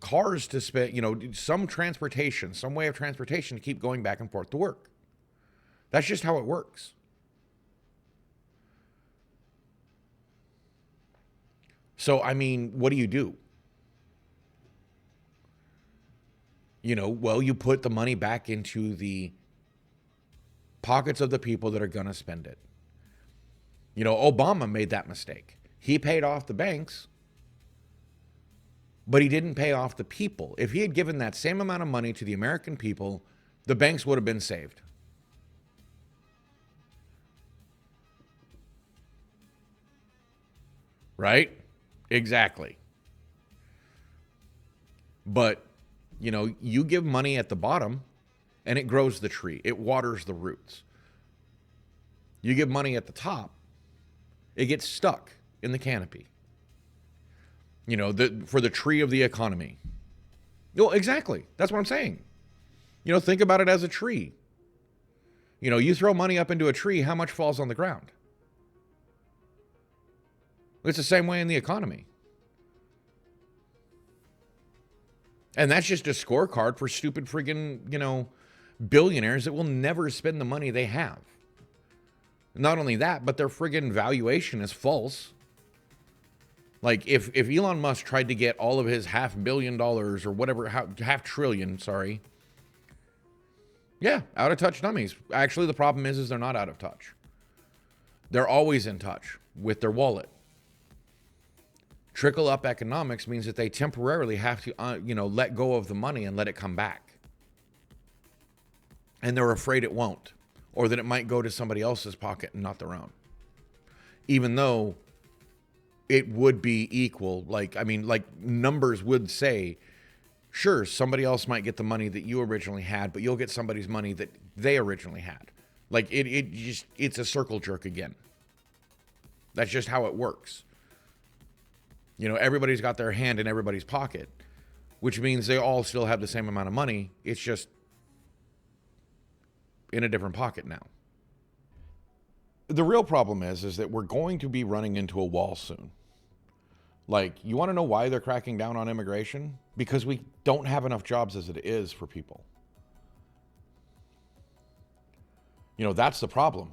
cars to spend, you know, some transportation, some way of transportation to keep going back and forth to work. That's just how it works. So, I mean, what do? You know, well, you put the money back into the pockets of the people that are going to spend it. You know, Obama made that mistake. He paid off the banks, but he didn't pay off the people. If he had given that same amount of money to the American people, the banks would have been saved. Right? Exactly. But, you know, you give money at the bottom and it grows the tree. It waters the roots. You give money at the top, it gets stuck in the canopy. You know, for the tree of the economy. Well, exactly. That's what I'm saying. You know, think about it as a tree. You know, you throw money up into a tree, how much falls on the ground? It's the same way in the economy. And that's just a scorecard for stupid friggin', you know, billionaires that will never spend the money they have. Not only that, but their friggin' valuation is false. Like if Elon Musk tried to get all of his $500 million or whatever, half trillion, sorry. Yeah, out of touch dummies. Actually, the problem is they're not out of touch. They're always in touch with their wallet. Trickle up economics means that they temporarily have to, let go of the money and let it come back. And they're afraid it won't, or that it might go to somebody else's pocket and not their own. Even though it would be equal, like numbers would say, sure, somebody else might get the money that you originally had, but you'll get somebody's money that they originally had. Like it's a circle jerk again. That's just how it works. Everybody's got their hand in everybody's pocket, which means they all still have the same amount of money. It's just in a different pocket now. The real problem is that we're going to be running into a wall soon. Like, you want to know why they're cracking down on immigration? Because we don't have enough jobs as it is for people. That's the problem,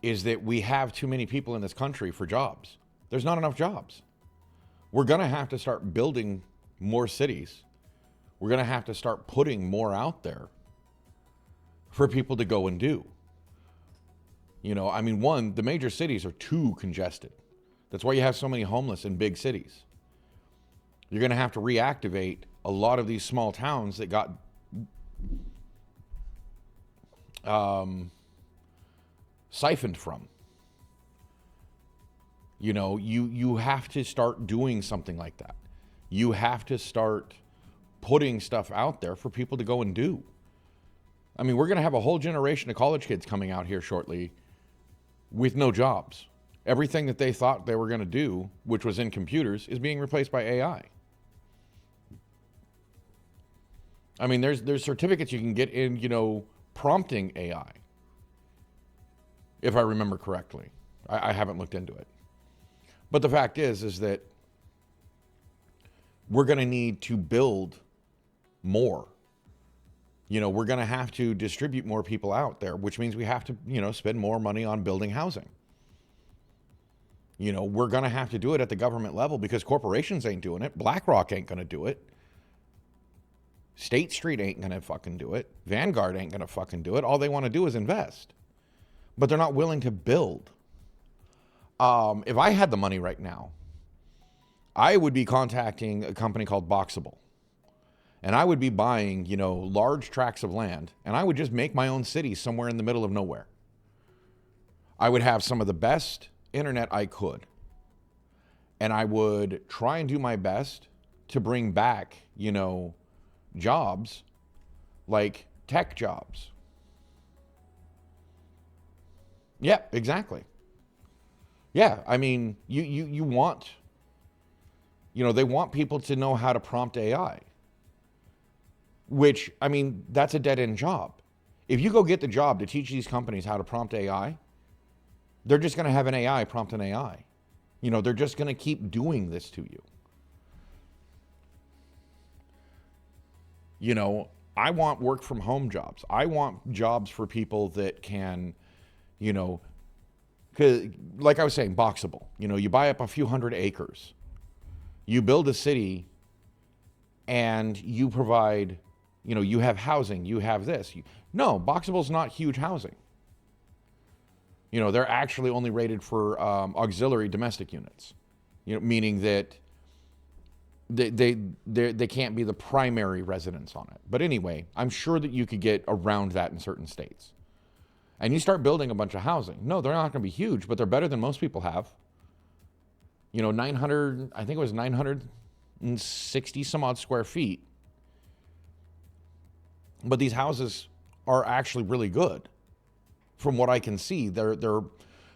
is that we have too many people in this country for jobs. There's not enough jobs. We're going to have to start building more cities. We're going to have to start putting more out there for people to go and do. One, the major cities are too congested. That's why you have so many homeless in big cities. You're going to have to reactivate a lot of these small towns that got siphoned from. You have to start doing something like that. You have to start putting stuff out there for people to go and do. We're going to have a whole generation of college kids coming out here shortly with no jobs. Everything that they thought they were going to do, which was in computers, is being replaced by AI. There's certificates you can get in, prompting AI. If I remember correctly. I haven't looked into it. But the fact is that we're going to need to build more. We're going to have to distribute more people out there, which means we have to, spend more money on building housing. We're going to have to do it at the government level because corporations ain't doing it. BlackRock ain't going to do it. State Street ain't going to fucking do it. Vanguard ain't going to fucking do it. All they want to do is invest. But they're not willing to build. If I had the money right now, I would be contacting a company called Boxable. And I would be buying, large tracts of land. And I would just make my own city somewhere in the middle of nowhere. I would have some of the best internet I could. And I would try and do my best to bring back, jobs like tech jobs. Yeah, exactly. Yeah, you want, they want people to know how to prompt AI, which, that's a dead-end job. If you go get the job to teach these companies how to prompt AI, they're just going to have an AI prompt an AI. They're just going to keep doing this to you. I want work from home jobs. I want jobs for people that can, because like I was saying, Boxable, you buy up a few hundred acres, you build a city, and you provide, you have housing, you have this. No, Boxable's not huge housing. They're actually only rated for auxiliary domestic units, meaning that they can't be the primary residence on it. But anyway, I'm sure that you could get around that in certain states. And you start building a bunch of housing. No, they're not going to be huge, but they're better than most people have. 900, I think it was 960 some odd square feet. But these houses are actually really good. From what I can see, they're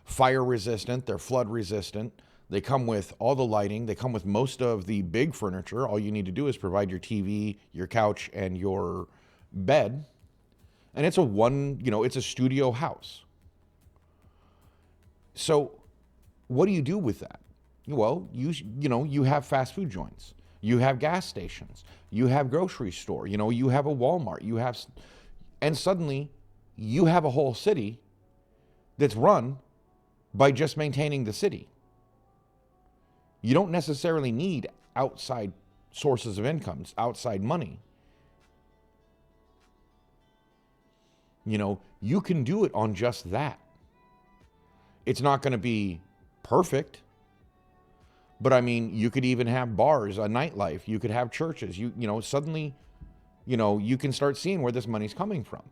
fire resistant, they're flood resistant. They come with all the lighting. They come with most of the big furniture. All you need to do is provide your TV, your couch, and your bed. And it's it's a studio house. So what do you do with that? Well, you have fast food joints. You have gas stations. You have grocery store. You have a Walmart. And suddenly you have a whole city that's run by just maintaining the city. You don't necessarily need outside sources of incomes, outside money. You know, you can do it on just that. It's not going to be perfect, but I mean, you could even have bars, a nightlife. You could have churches. You know, suddenly, you know, you can start seeing where this money's coming from.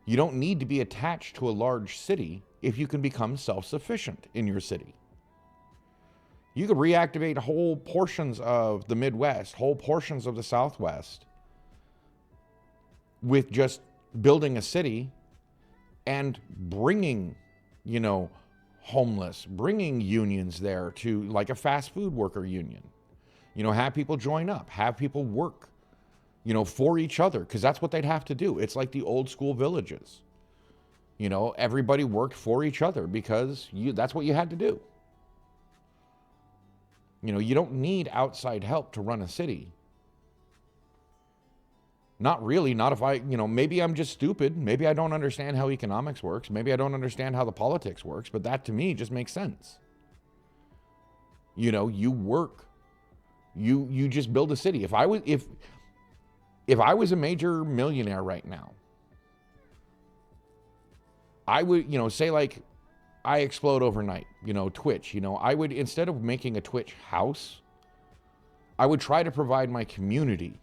You don't need to be attached to a large city if you can become self-sufficient in your city. You could reactivate whole portions of the Midwest, whole portions of the Southwest with just building a city and bringing, you know, homeless, bringing unions there to, like a fast food worker union. You know, have people join up, have people work, you know, for each other, because that's what they'd have to do. It's like the old school villages. You know, everybody worked for each other because that's what you had to do. You know, you don't need outside help to run a city. Not really, not if you know, maybe I'm just stupid. Maybe I don't understand how economics works. Maybe I don't understand how the politics works, but that to me just makes sense. You know, you work, you just build a city. If I was a major millionaire right now, I would, you know, say like I explode overnight, you know, Twitch, you know, I would, instead of making a Twitch house, I would try to provide my community,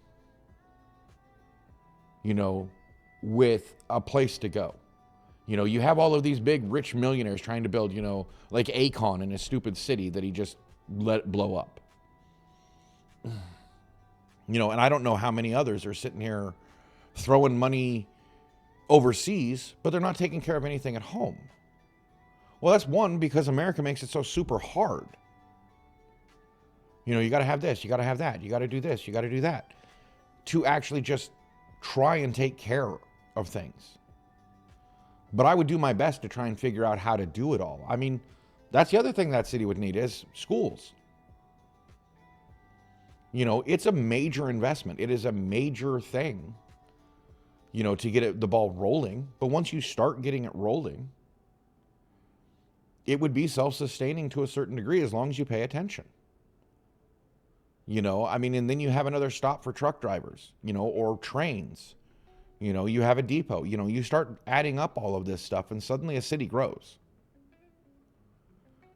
you know, with a place to go. You know, you have all of these big rich millionaires trying to build, you know, like Akon in a stupid city that he just let blow up. You know, and I don't know how many others are sitting here throwing money overseas, but they're not taking care of anything at home. Well, that's one, because America makes it so super hard. You know, you got to have this, you got to have that, you got to do this, you got to do that, to actually just try and take care of things. But I would do my best to try and figure out how to do it all. I mean, that's the other thing that city would need is schools. You know, it's a major investment. It is a major thing, you know, to get the ball rolling. But once you start getting it rolling, it would be self-sustaining to a certain degree as long as you pay attention. You know, I mean, and then you have another stop for truck drivers, you know, or trains. You know, you have a depot. You know, you start adding up all of this stuff and suddenly a city grows.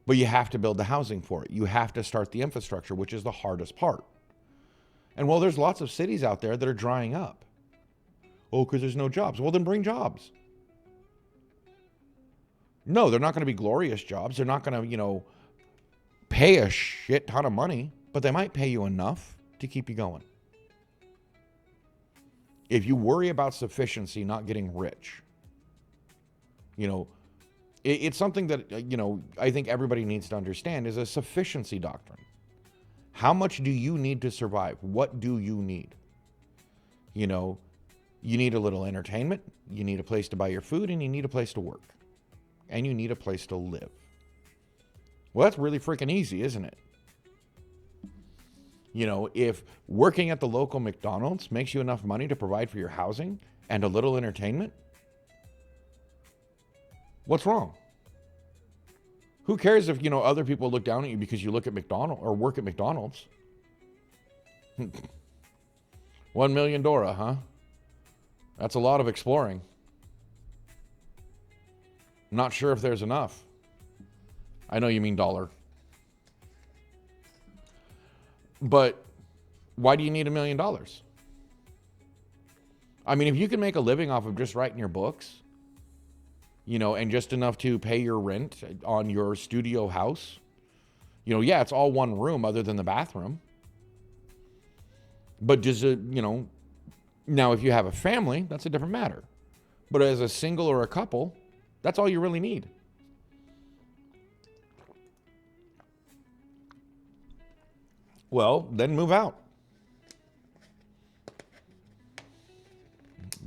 But you have to build the housing for it. You have to start the infrastructure, which is the hardest part. And well, there's lots of cities out there that are drying up. Oh, because there's no jobs. Well, then bring jobs. No, they're not going to be glorious jobs. They're not going to, you know, pay a shit ton of money, but they might pay you enough to keep you going. If you worry about sufficiency, not getting rich, you know, it's something that, you know, I think everybody needs to understand is a sufficiency doctrine. How much do you need to survive? What do you need? You know, you need a little entertainment, you need a place to buy your food, and you need a place to work. And you need a place to live. Well, that's really freaking easy, isn't it? You know, if working at the local McDonald's makes you enough money to provide for your housing and a little entertainment, what's wrong? Who cares if, you know, other people look down at you because you look at McDonald's or work at McDonald's? 1 million Dora, huh? That's a lot of exploring. Not sure if there's enough. I know you mean dollar. But why do you need $1 million? I mean, if you can make a living off of just writing your books, you know, and just enough to pay your rent on your studio house, you know, yeah, it's all one room other than the bathroom. But does it, you know, now if you have a family, that's a different matter. But as a single or a couple, that's all you really need. Well, then move out.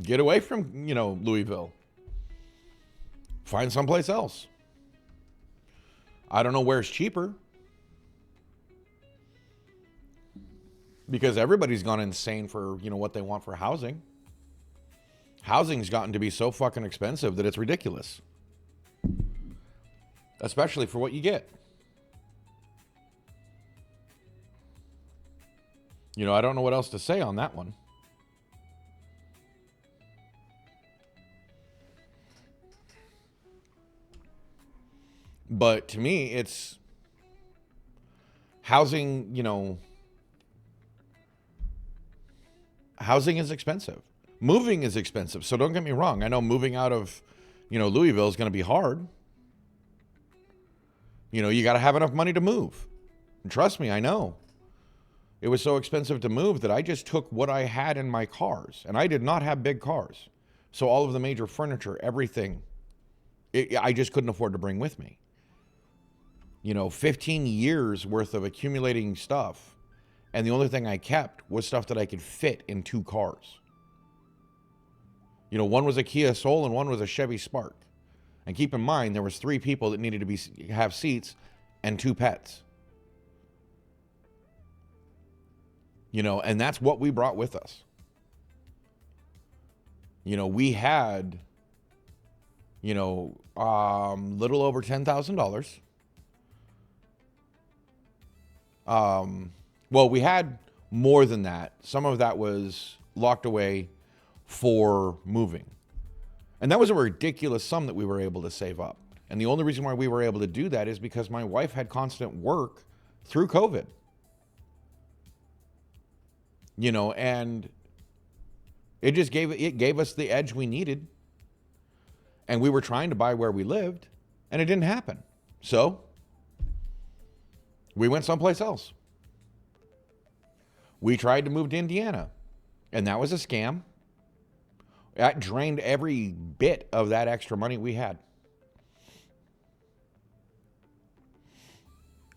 Get away from, you know, Louisville. Find someplace else. I don't know where's cheaper. Because everybody's gone insane for, you know, what they want for housing. Housing's gotten to be so fucking expensive that it's ridiculous. Especially for what you get. I don't know what else to say on that one. But to me, it's housing, housing is expensive. Moving is expensive. So don't get me wrong. I know moving out of, Louisville is going to be hard. You got to have enough money to move. And trust me, I know. It was so expensive to move that I just took what I had in my cars. And I did not have big cars. So all of the major furniture, everything, I just couldn't afford to bring with me. 15 years worth of accumulating stuff. And the only thing I kept was stuff that I could fit in 2 cars. One was a Kia Soul and one was a Chevy Spark. And keep in mind, there was 3 people that needed to have seats and 2 pets. And that's what we brought with us. We had, little over $10,000. Well, we had more than that. Some of that was locked away for moving. And that was a ridiculous sum that we were able to save up. And the only reason why we were able to do that is because my wife had constant work through COVID. And it just gave us the edge we needed. And we were trying to buy where we lived, and it didn't happen. So we went someplace else. We tried to move to Indiana, and that was a scam. That drained every bit of that extra money we had.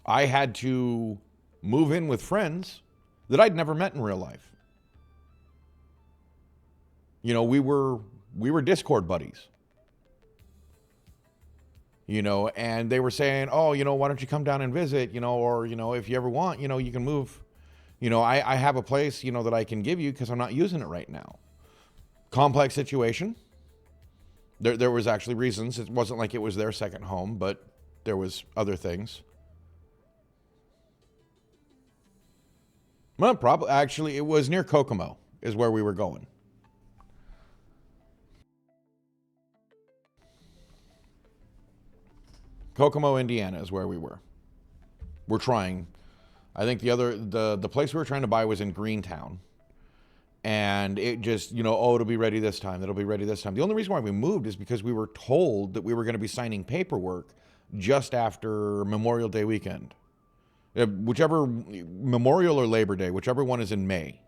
I had to move in with friends that I'd never met in real life. We were Discord buddies. And they were saying, oh, why don't you come down and visit, or, if you ever want, you can move. I have a place, that I can give you because I'm not using it right now. Complex situation. There was actually reasons. It wasn't like it was their second home, but there was other things. Well, probably, actually, it was near Kokomo is where we were going. Kokomo, Indiana is where we were. We're trying. I think the place we were trying to buy was in Greentown. And it just, it'll be ready this time. It'll be ready this time. The only reason why we moved is because we were told that we were going to be signing paperwork just after Memorial Day weekend. Whichever, Memorial or Labor Day, whichever one is in May.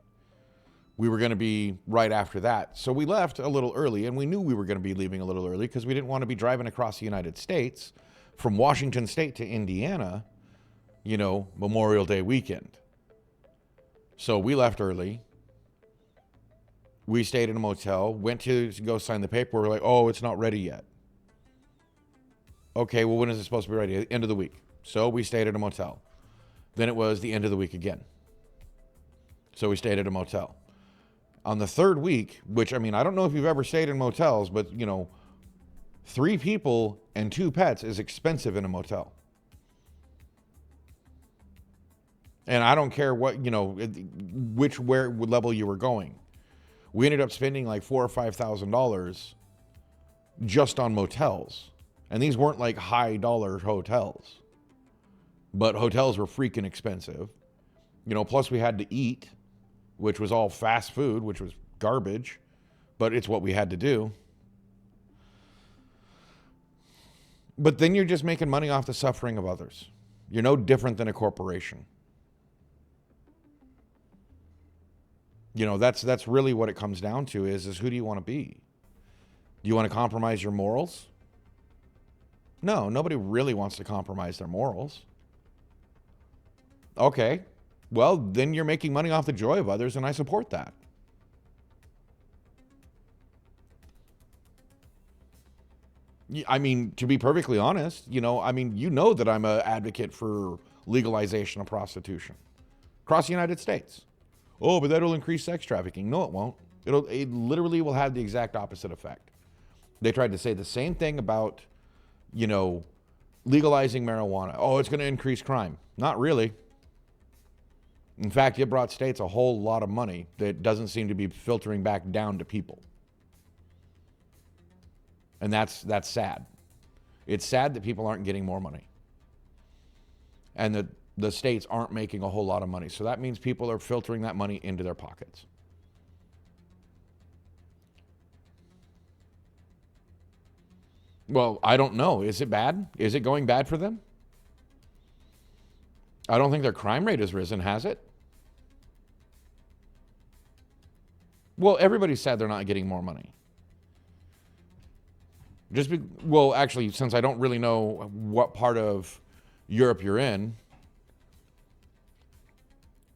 We were going to be right after that. So we left a little early, and we knew we were going to be leaving a little early because we didn't want to be driving across the United States from Washington State to Indiana, Memorial Day weekend. So we left early. We stayed in a motel, went to go sign the paperwork. We're like, oh, it's not ready yet. Okay, well, when is it supposed to be ready? End of the week. So we stayed at a motel. Then it was the end of the week again. So we stayed at a motel. On the 3rd week, which, I don't know if you've ever stayed in motels, but, 3 people and 2 pets is expensive in a motel. And I don't care what, where level you were going. We ended up spending like $4,000 or $5,000 just on motels. And these weren't like high dollar hotels, but hotels were freaking expensive. Plus we had to eat, which was all fast food, which was garbage, but it's what we had to do. But then you're just making money off the suffering of others. You're no different than a corporation. That's really what it comes down to is who do you want to be? Do you want to compromise your morals? No, nobody really wants to compromise their morals. Okay, well, then you're making money off the joy of others, and I support that. To be perfectly honest, you know that I'm an advocate for legalization of prostitution across the United States. Oh, but that'll increase sex trafficking. No, it won't. It literally will have the exact opposite effect. They tried to say the same thing about, legalizing marijuana. Oh, it's going to increase crime. Not really. In fact, it brought states a whole lot of money that doesn't seem to be filtering back down to people. And that's sad. It's sad that people aren't getting more money. And that the states aren't making a whole lot of money. So that means people are filtering that money into their pockets. Well, I don't know. Is it bad? Is it going bad for them? I don't think their crime rate has risen, has it? Well, everybody said they're not getting more money. Well, actually, since I don't really know what part of Europe you're in,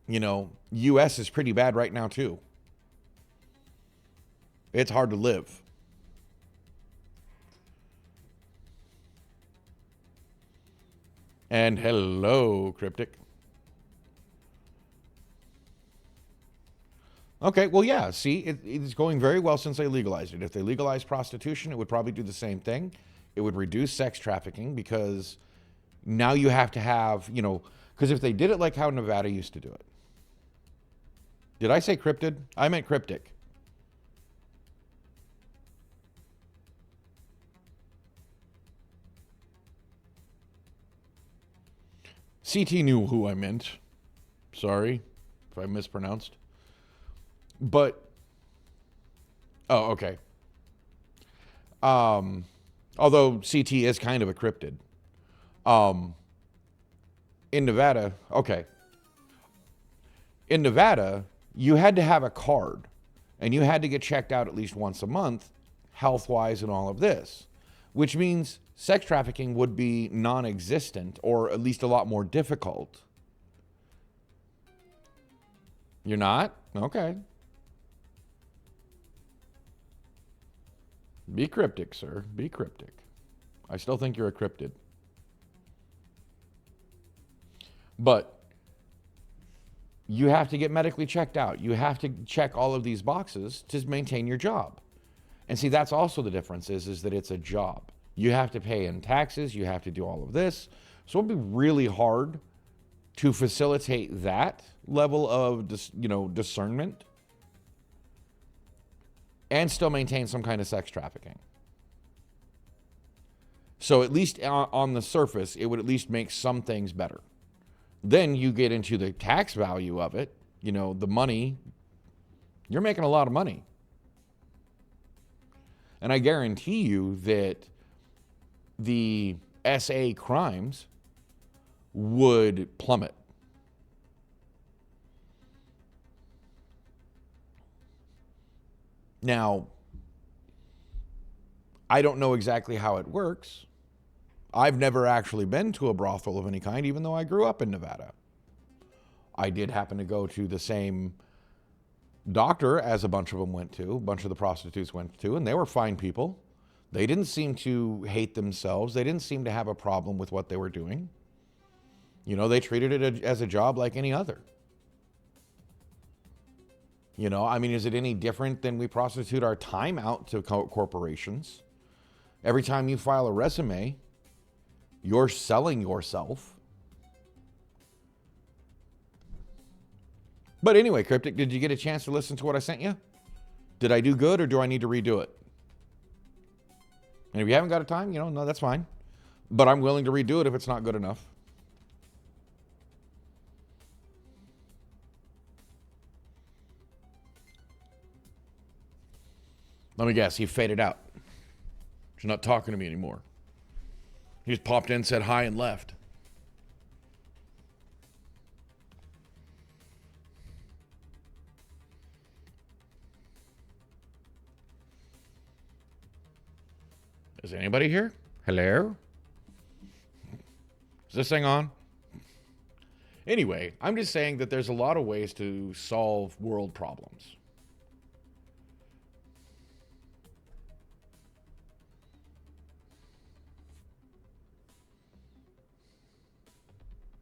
you know, U.S. is pretty bad right now, too. It's hard to live. And hello, Cryptic. Okay, well, yeah, see, it's going very well since they legalized it. If they legalized prostitution, it would probably do the same thing. It would reduce sex trafficking because now you have to have, you know, because if they did it like how Nevada used to do it. Did I say cryptid? I meant cryptic. CT knew who I meant. Sorry if I mispronounced. But, oh, okay. Although CT is kind of a cryptid. In Nevada, okay. In Nevada, you had to have a card, and you had to get checked out at least once a month, health-wise and all of this, which means sex trafficking would be non-existent, or at least a lot more difficult. You're not? Okay. Be cryptic, sir. Be cryptic. I still think you're a cryptid. But you have to get medically checked out. You have to check all of these boxes to maintain your job. And see, that's also the difference is that it's a job. You have to pay in taxes. You have to do all of this. So it'll be really hard to facilitate that level of, discernment and still maintain some kind of sex trafficking. So at least on the surface, it would at least make some things better. Then you get into the tax value of it, the money. You're making a lot of money. And I guarantee you that the SA crimes would plummet. Now, I don't know exactly how it works. I've never actually been to a brothel of any kind, even though I grew up in Nevada. I did happen to go to the same doctor as a bunch of them went to, a bunch of the prostitutes went to, and they were fine people. They didn't seem to hate themselves. They didn't seem to have a problem with what they were doing. They treated it as a job like any other. Is it any different than we prostitute our time out to corporations? Every time you file a resume, you're selling yourself. But anyway, Cryptic, did you get a chance to listen to what I sent you? Did I do good or do I need to redo it? And if you haven't got a time, no, that's fine. But I'm willing to redo it if it's not good enough. Let me guess, he faded out. He's not talking to me anymore. He just popped in, said hi, and left. Is anybody here? Hello? Is this thing on? Anyway, I'm just saying that there's a lot of ways to solve world problems.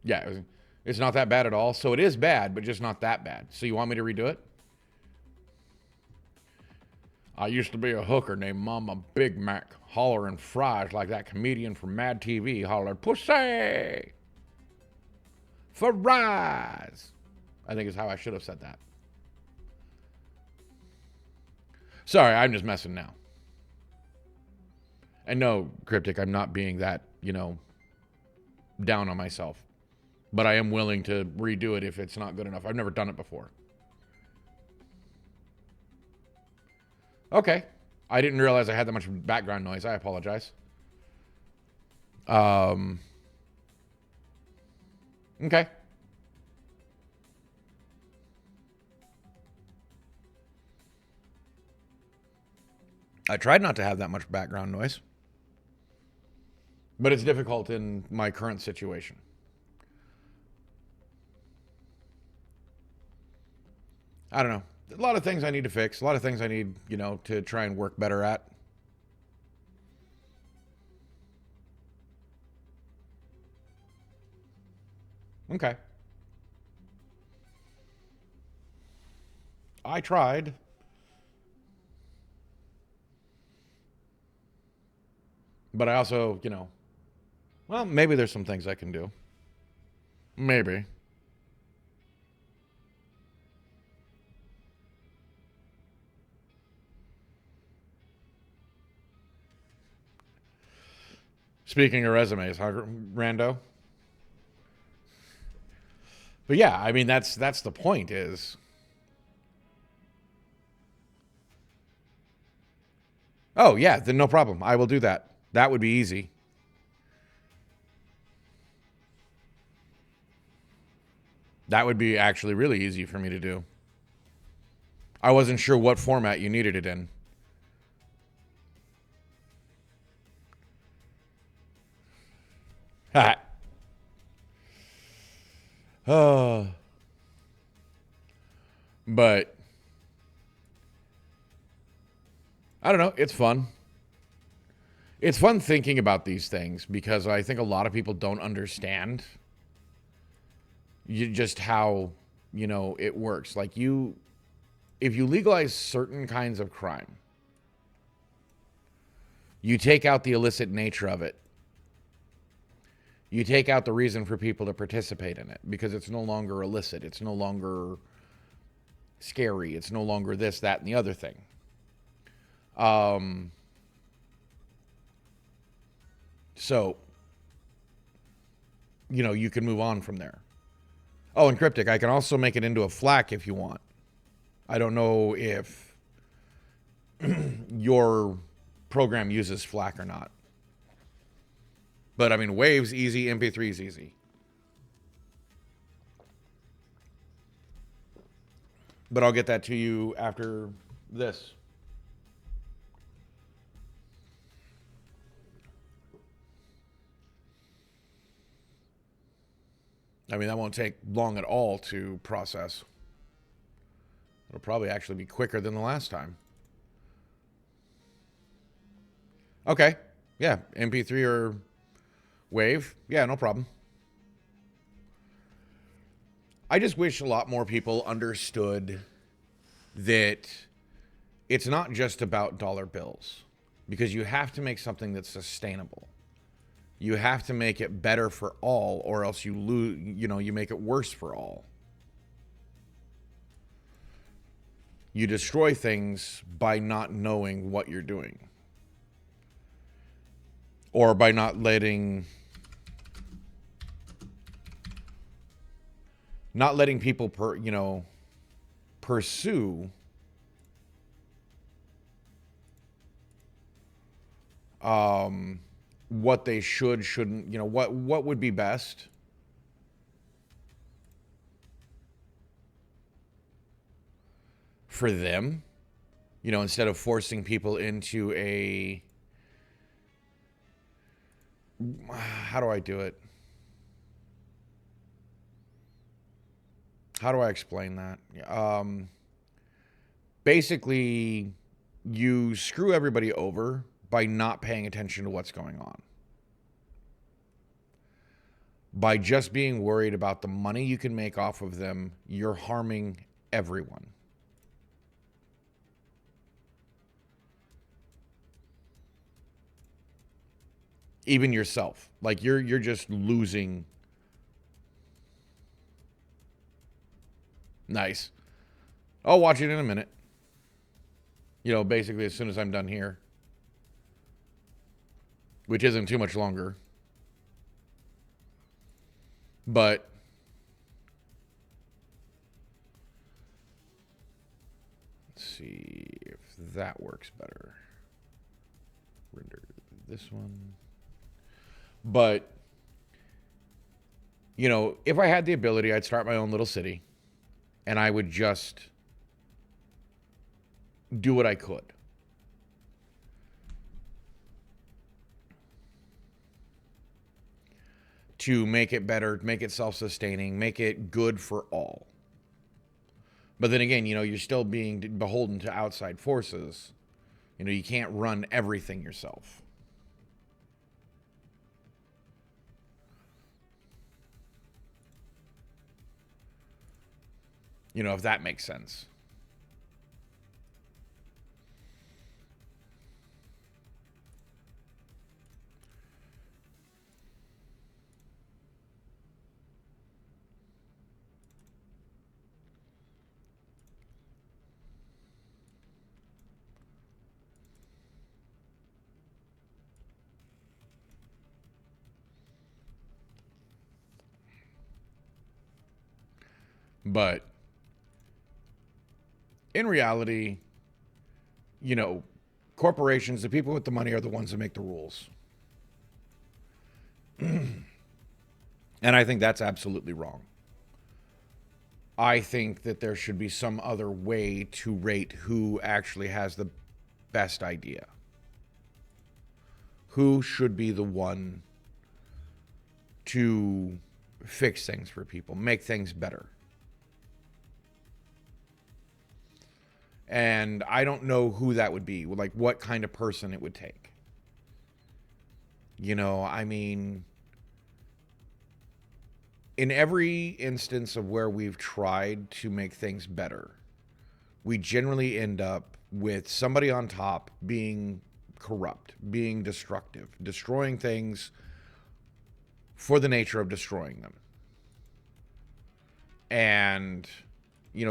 Yeah, it's not that bad at all. So it is bad, but just not that bad. So you want me to redo it? I used to be a hooker named Mama Big Mac, hollering fries like that comedian from Mad TV hollered, "Pussy! Fries!" I think is how I should have said that. Sorry, I'm just messing now. And no, Cryptic, I'm not being that, down on myself. But I am willing to redo it if it's not good enough. I've never done it before. Okay. I didn't realize I had that much background noise. I apologize. Okay. I tried not to have that much background noise. But it's difficult in my current situation. I don't know. A lot of things I need to fix. A lot of things I need, to try and work better at. Okay. I tried. But I also, well, maybe there's some things I can do. Maybe. Speaking of resumes, huh, Rando? But yeah, I mean that's the point is. Oh yeah, then no problem. I will do that. That would be easy. That would be actually really easy for me to do. I wasn't sure what format you needed it in. Ha. But I don't know. It's fun. It's fun thinking about these things because I think a lot of people don't understand just how, it works. Like if you legalize certain kinds of crime, you take out the illicit nature of it. You take out the reason for people to participate in it because it's no longer illicit. It's no longer scary. It's no longer this, that, and the other thing. So, you can move on from there. Oh, and Cryptic, I can also make it into a FLAC if you want. I don't know if your program uses FLAC or not. But I mean, Wave's easy, MP3's easy. But I'll get that to you after this. I mean, that won't take long at all to process. It'll probably actually be quicker than the last time. Okay. Yeah, MP3 or Wave. Yeah, no problem. I just wish a lot more people understood that it's not just about dollar bills because you have to make something that's sustainable. You have to make it better for all or else you lose, you make it worse for all. You destroy things by not knowing what you're doing. Or by not letting people pursue what they shouldn't, what would be best. For them, instead of forcing people into how do I do it? How do I explain that? Basically, you screw everybody over by not paying attention to what's going on. By just being worried about the money you can make off of them, you're harming everyone. Even yourself. Like you're just losing. Nice. I'll watch it in a minute. Basically as soon as I'm done here. Which isn't too much longer. But let's see if that works better. Render this one. But, if I had the ability, I'd start my own little city. And I would just do what I could. To make it better, make it self-sustaining, make it good for all. But then again, you're still being beholden to outside forces. You can't run everything yourself. If that makes sense. But in reality, corporations, the people with the money are the ones that make the rules. And I think that's absolutely wrong. I think that there should be some other way to rate who actually has the best idea. Who should be the one to fix things for people, make things better. And I don't know who that would be, like what kind of person it would take. I mean, in every instance of where we've tried to make things better, we generally end up with somebody on top being corrupt, being destructive, destroying things for the nature of destroying them. And,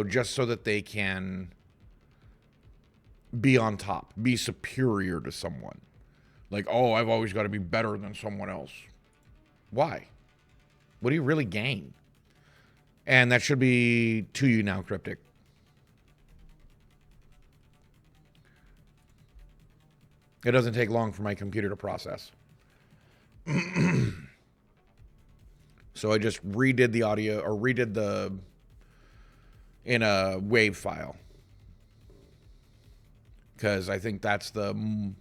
just so that they can be on top, be superior to someone. Like, oh, I've always got to be better than someone else. Why? What do you really gain? And that should be to you now, Cryptic. It doesn't take long for my computer to process. So I just redid the audio, or redid in a WAV file. Because I think that's the one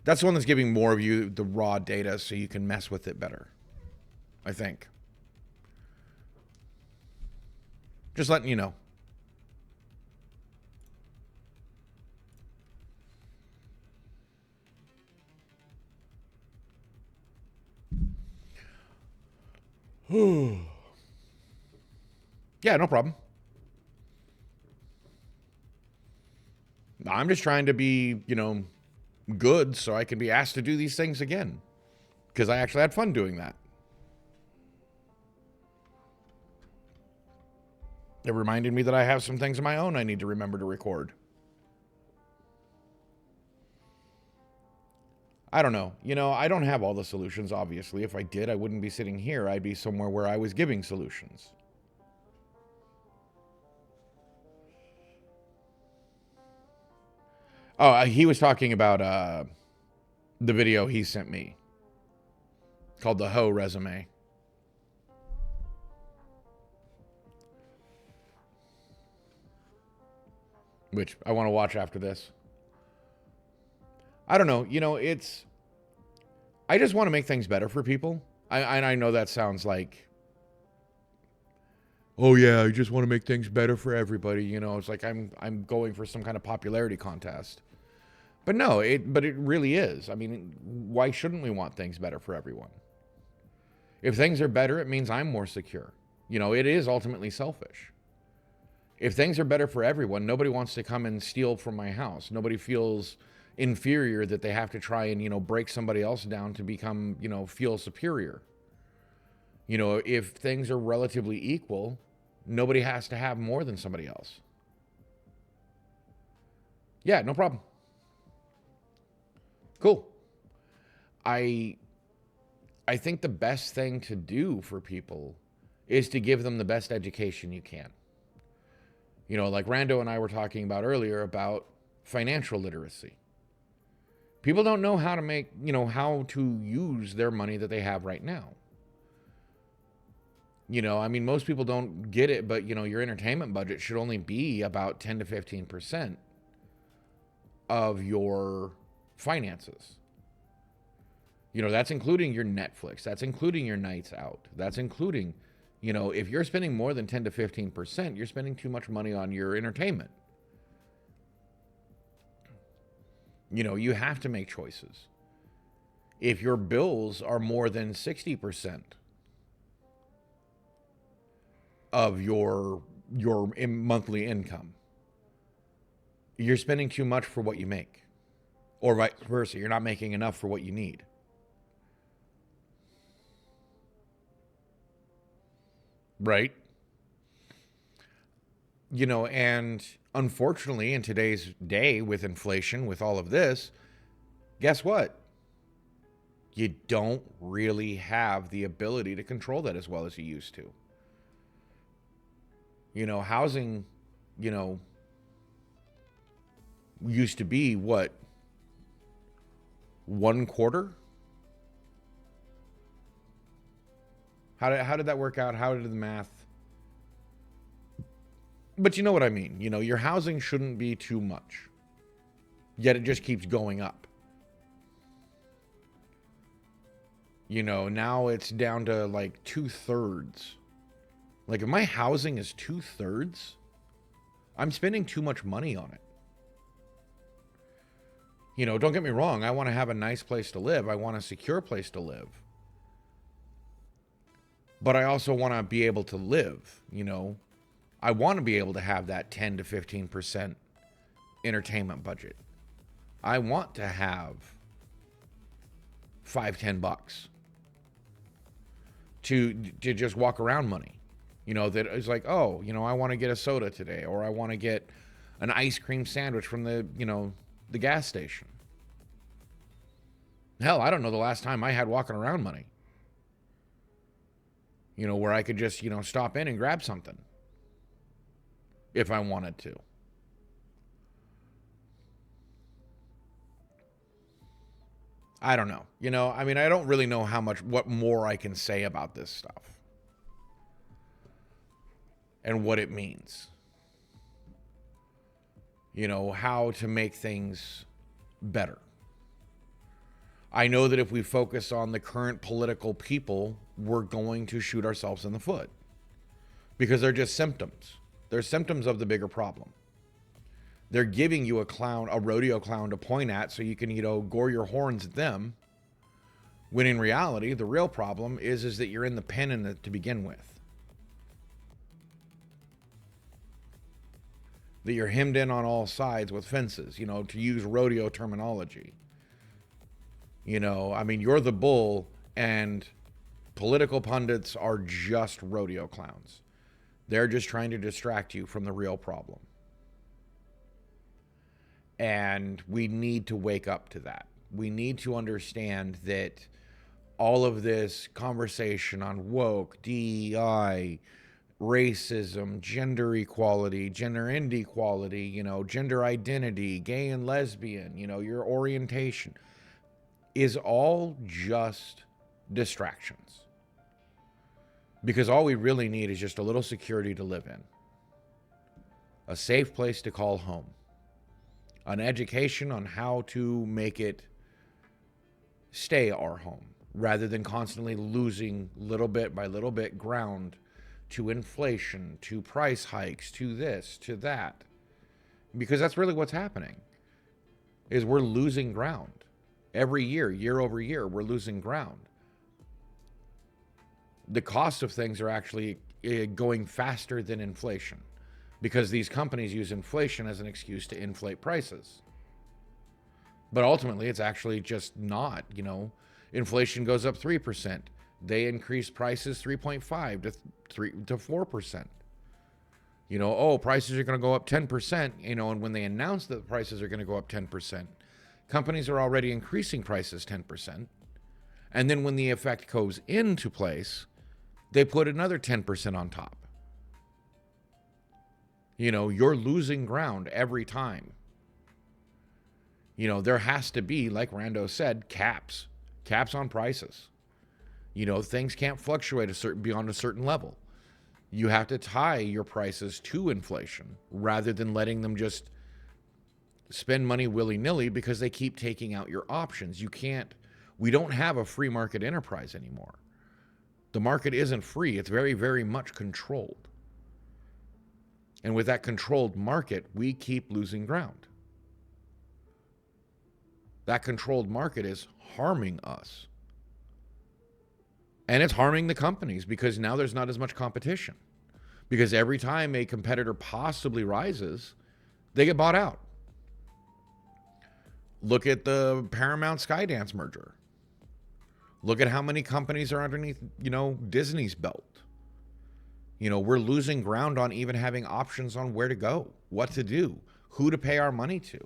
that's giving more of you the raw data so you can mess with it better. I think. Just letting you know. Yeah, no problem. I'm just trying to be, good so I can be asked to do these things again. Because I actually had fun doing that. It reminded me that I have some things of my own I need to remember to record. I don't know. I don't have all the solutions, obviously. If I did, I wouldn't be sitting here. I'd be somewhere where I was giving solutions. Oh, he was talking about the video he sent me called the Ho Resume. Which I want to watch after this. I don't know. I just want to make things better for people. I know that sounds like, oh yeah, I just want to make things better for everybody. It's like I'm going for some kind of popularity contest. But no, it really is. I mean, why shouldn't we want things better for everyone? If things are better, it means I'm more secure. It is ultimately selfish. If things are better for everyone, nobody wants to come and steal from my house. Nobody feels inferior that they have to try and, break somebody else down to become, feel superior. If things are relatively equal, Nobody has to have more than somebody else. Yeah, no problem. Cool. I think the best thing to do for people is to give them the best education you can. You know, like Rando and I were talking about earlier about financial literacy. People don't know how to make, how to use their money that they have right now. I mean, most people don't get it, but, your entertainment budget should only be about 10 to 15% of your finances. That's including your Netflix. That's including your nights out. That's including, if you're spending more than 10 to 15%, you're spending too much money on your entertainment. You have to make choices. If your bills are more than 60% of your monthly income, you're spending too much for what you make. Or vice versa, you're not making enough for what you need. Right? And unfortunately, in today's day with inflation, with all of this, guess what? You don't really have the ability to control that as well as you used to. Housing, used to be what? 1/4? How did that work out? How did the math? But you know what I mean. Your housing shouldn't be too much. Yet it just keeps going up. Now it's down to like 2/3. Like if my housing is 2/3, I'm spending too much money on it. Don't get me wrong. I want to have a nice place to live. I want a secure place to live. But I also want to be able to live, I want to be able to have that 10 to 15% entertainment budget. I want to have $5-10 to just walk around money. That is like, oh, I want to get a soda today, or I want to get an ice cream sandwich from the gas station. Hell, I don't know the last time I had walking around money. Where I could just, stop in and grab something if I wanted to. I don't know. I mean, I don't really know what more I can say about this stuff and what it means. How to make things better. I know that if we focus on the current political people, we're going to shoot ourselves in the foot because they're just symptoms. They're symptoms of the bigger problem. They're giving you a rodeo clown to point at so you can, gore your horns at them. When in reality, the real problem is that you're in the pen to begin with. That you're hemmed in on all sides with fences, to use rodeo terminology. I mean, you're the bull and political pundits are just rodeo clowns. They're just trying to distract you from the real problem. And we need to wake up to that. We need to understand that all of this conversation on woke, DEI, racism, gender equality, gender inequality, gender identity, gay and lesbian, your orientation, is all just distractions. Because all we really need is just a little security to live in. A safe place to call home. An education on how to make it stay our home, rather than constantly losing little bit by little bit ground to inflation, to price hikes, to this, to that. Because that's really what's happening, is we're losing ground. Every year over year, we're losing ground. The cost of things are actually going faster than inflation because these companies use inflation as an excuse to inflate prices. But ultimately, it's actually just not, inflation goes up 3%. They increase prices 3.5 to 4%. You know, oh, prices are going to go up 10%, you know, and when they announce that the prices are going to go up 10%, companies are already increasing prices 10%. And then when the effect goes into place, they put another 10% on top. You know, you're losing ground every time. You know, there has to be, like Rando said, caps on prices. You know, things can't fluctuate beyond a certain level. You have to tie your prices to inflation rather than letting them just spend money willy-nilly because they keep taking out your options. We don't have a free market enterprise anymore. The market isn't free. It's very, very much controlled. And with that controlled market, we keep losing ground. That controlled market is harming us. And it's harming the companies because now there's not as much competition. Because every time a competitor possibly rises, they get bought out. Look at the Paramount Skydance merger. Look at how many companies are underneath, you know, Disney's belt. You know, we're losing ground on even having options on where to go, what to do, who to pay our money to.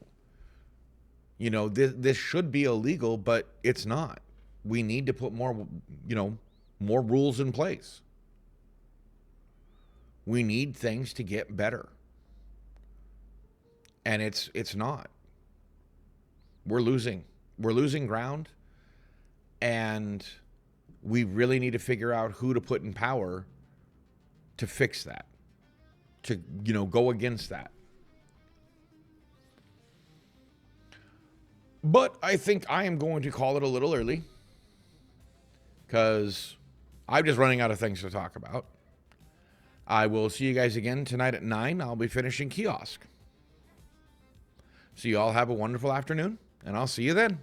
You know, this should be illegal, but it's not. We need to put more, you know, more rules in place. We need things to get better. And it's not. We're losing ground, and we really need to figure out who to put in power to fix that, to, you know, go against that. But I think I am going to call it a little early because I'm just running out of things to talk about. I will see you guys again tonight at 9. I'll be finishing Kiosk. So you all have a wonderful afternoon, and I'll see you then.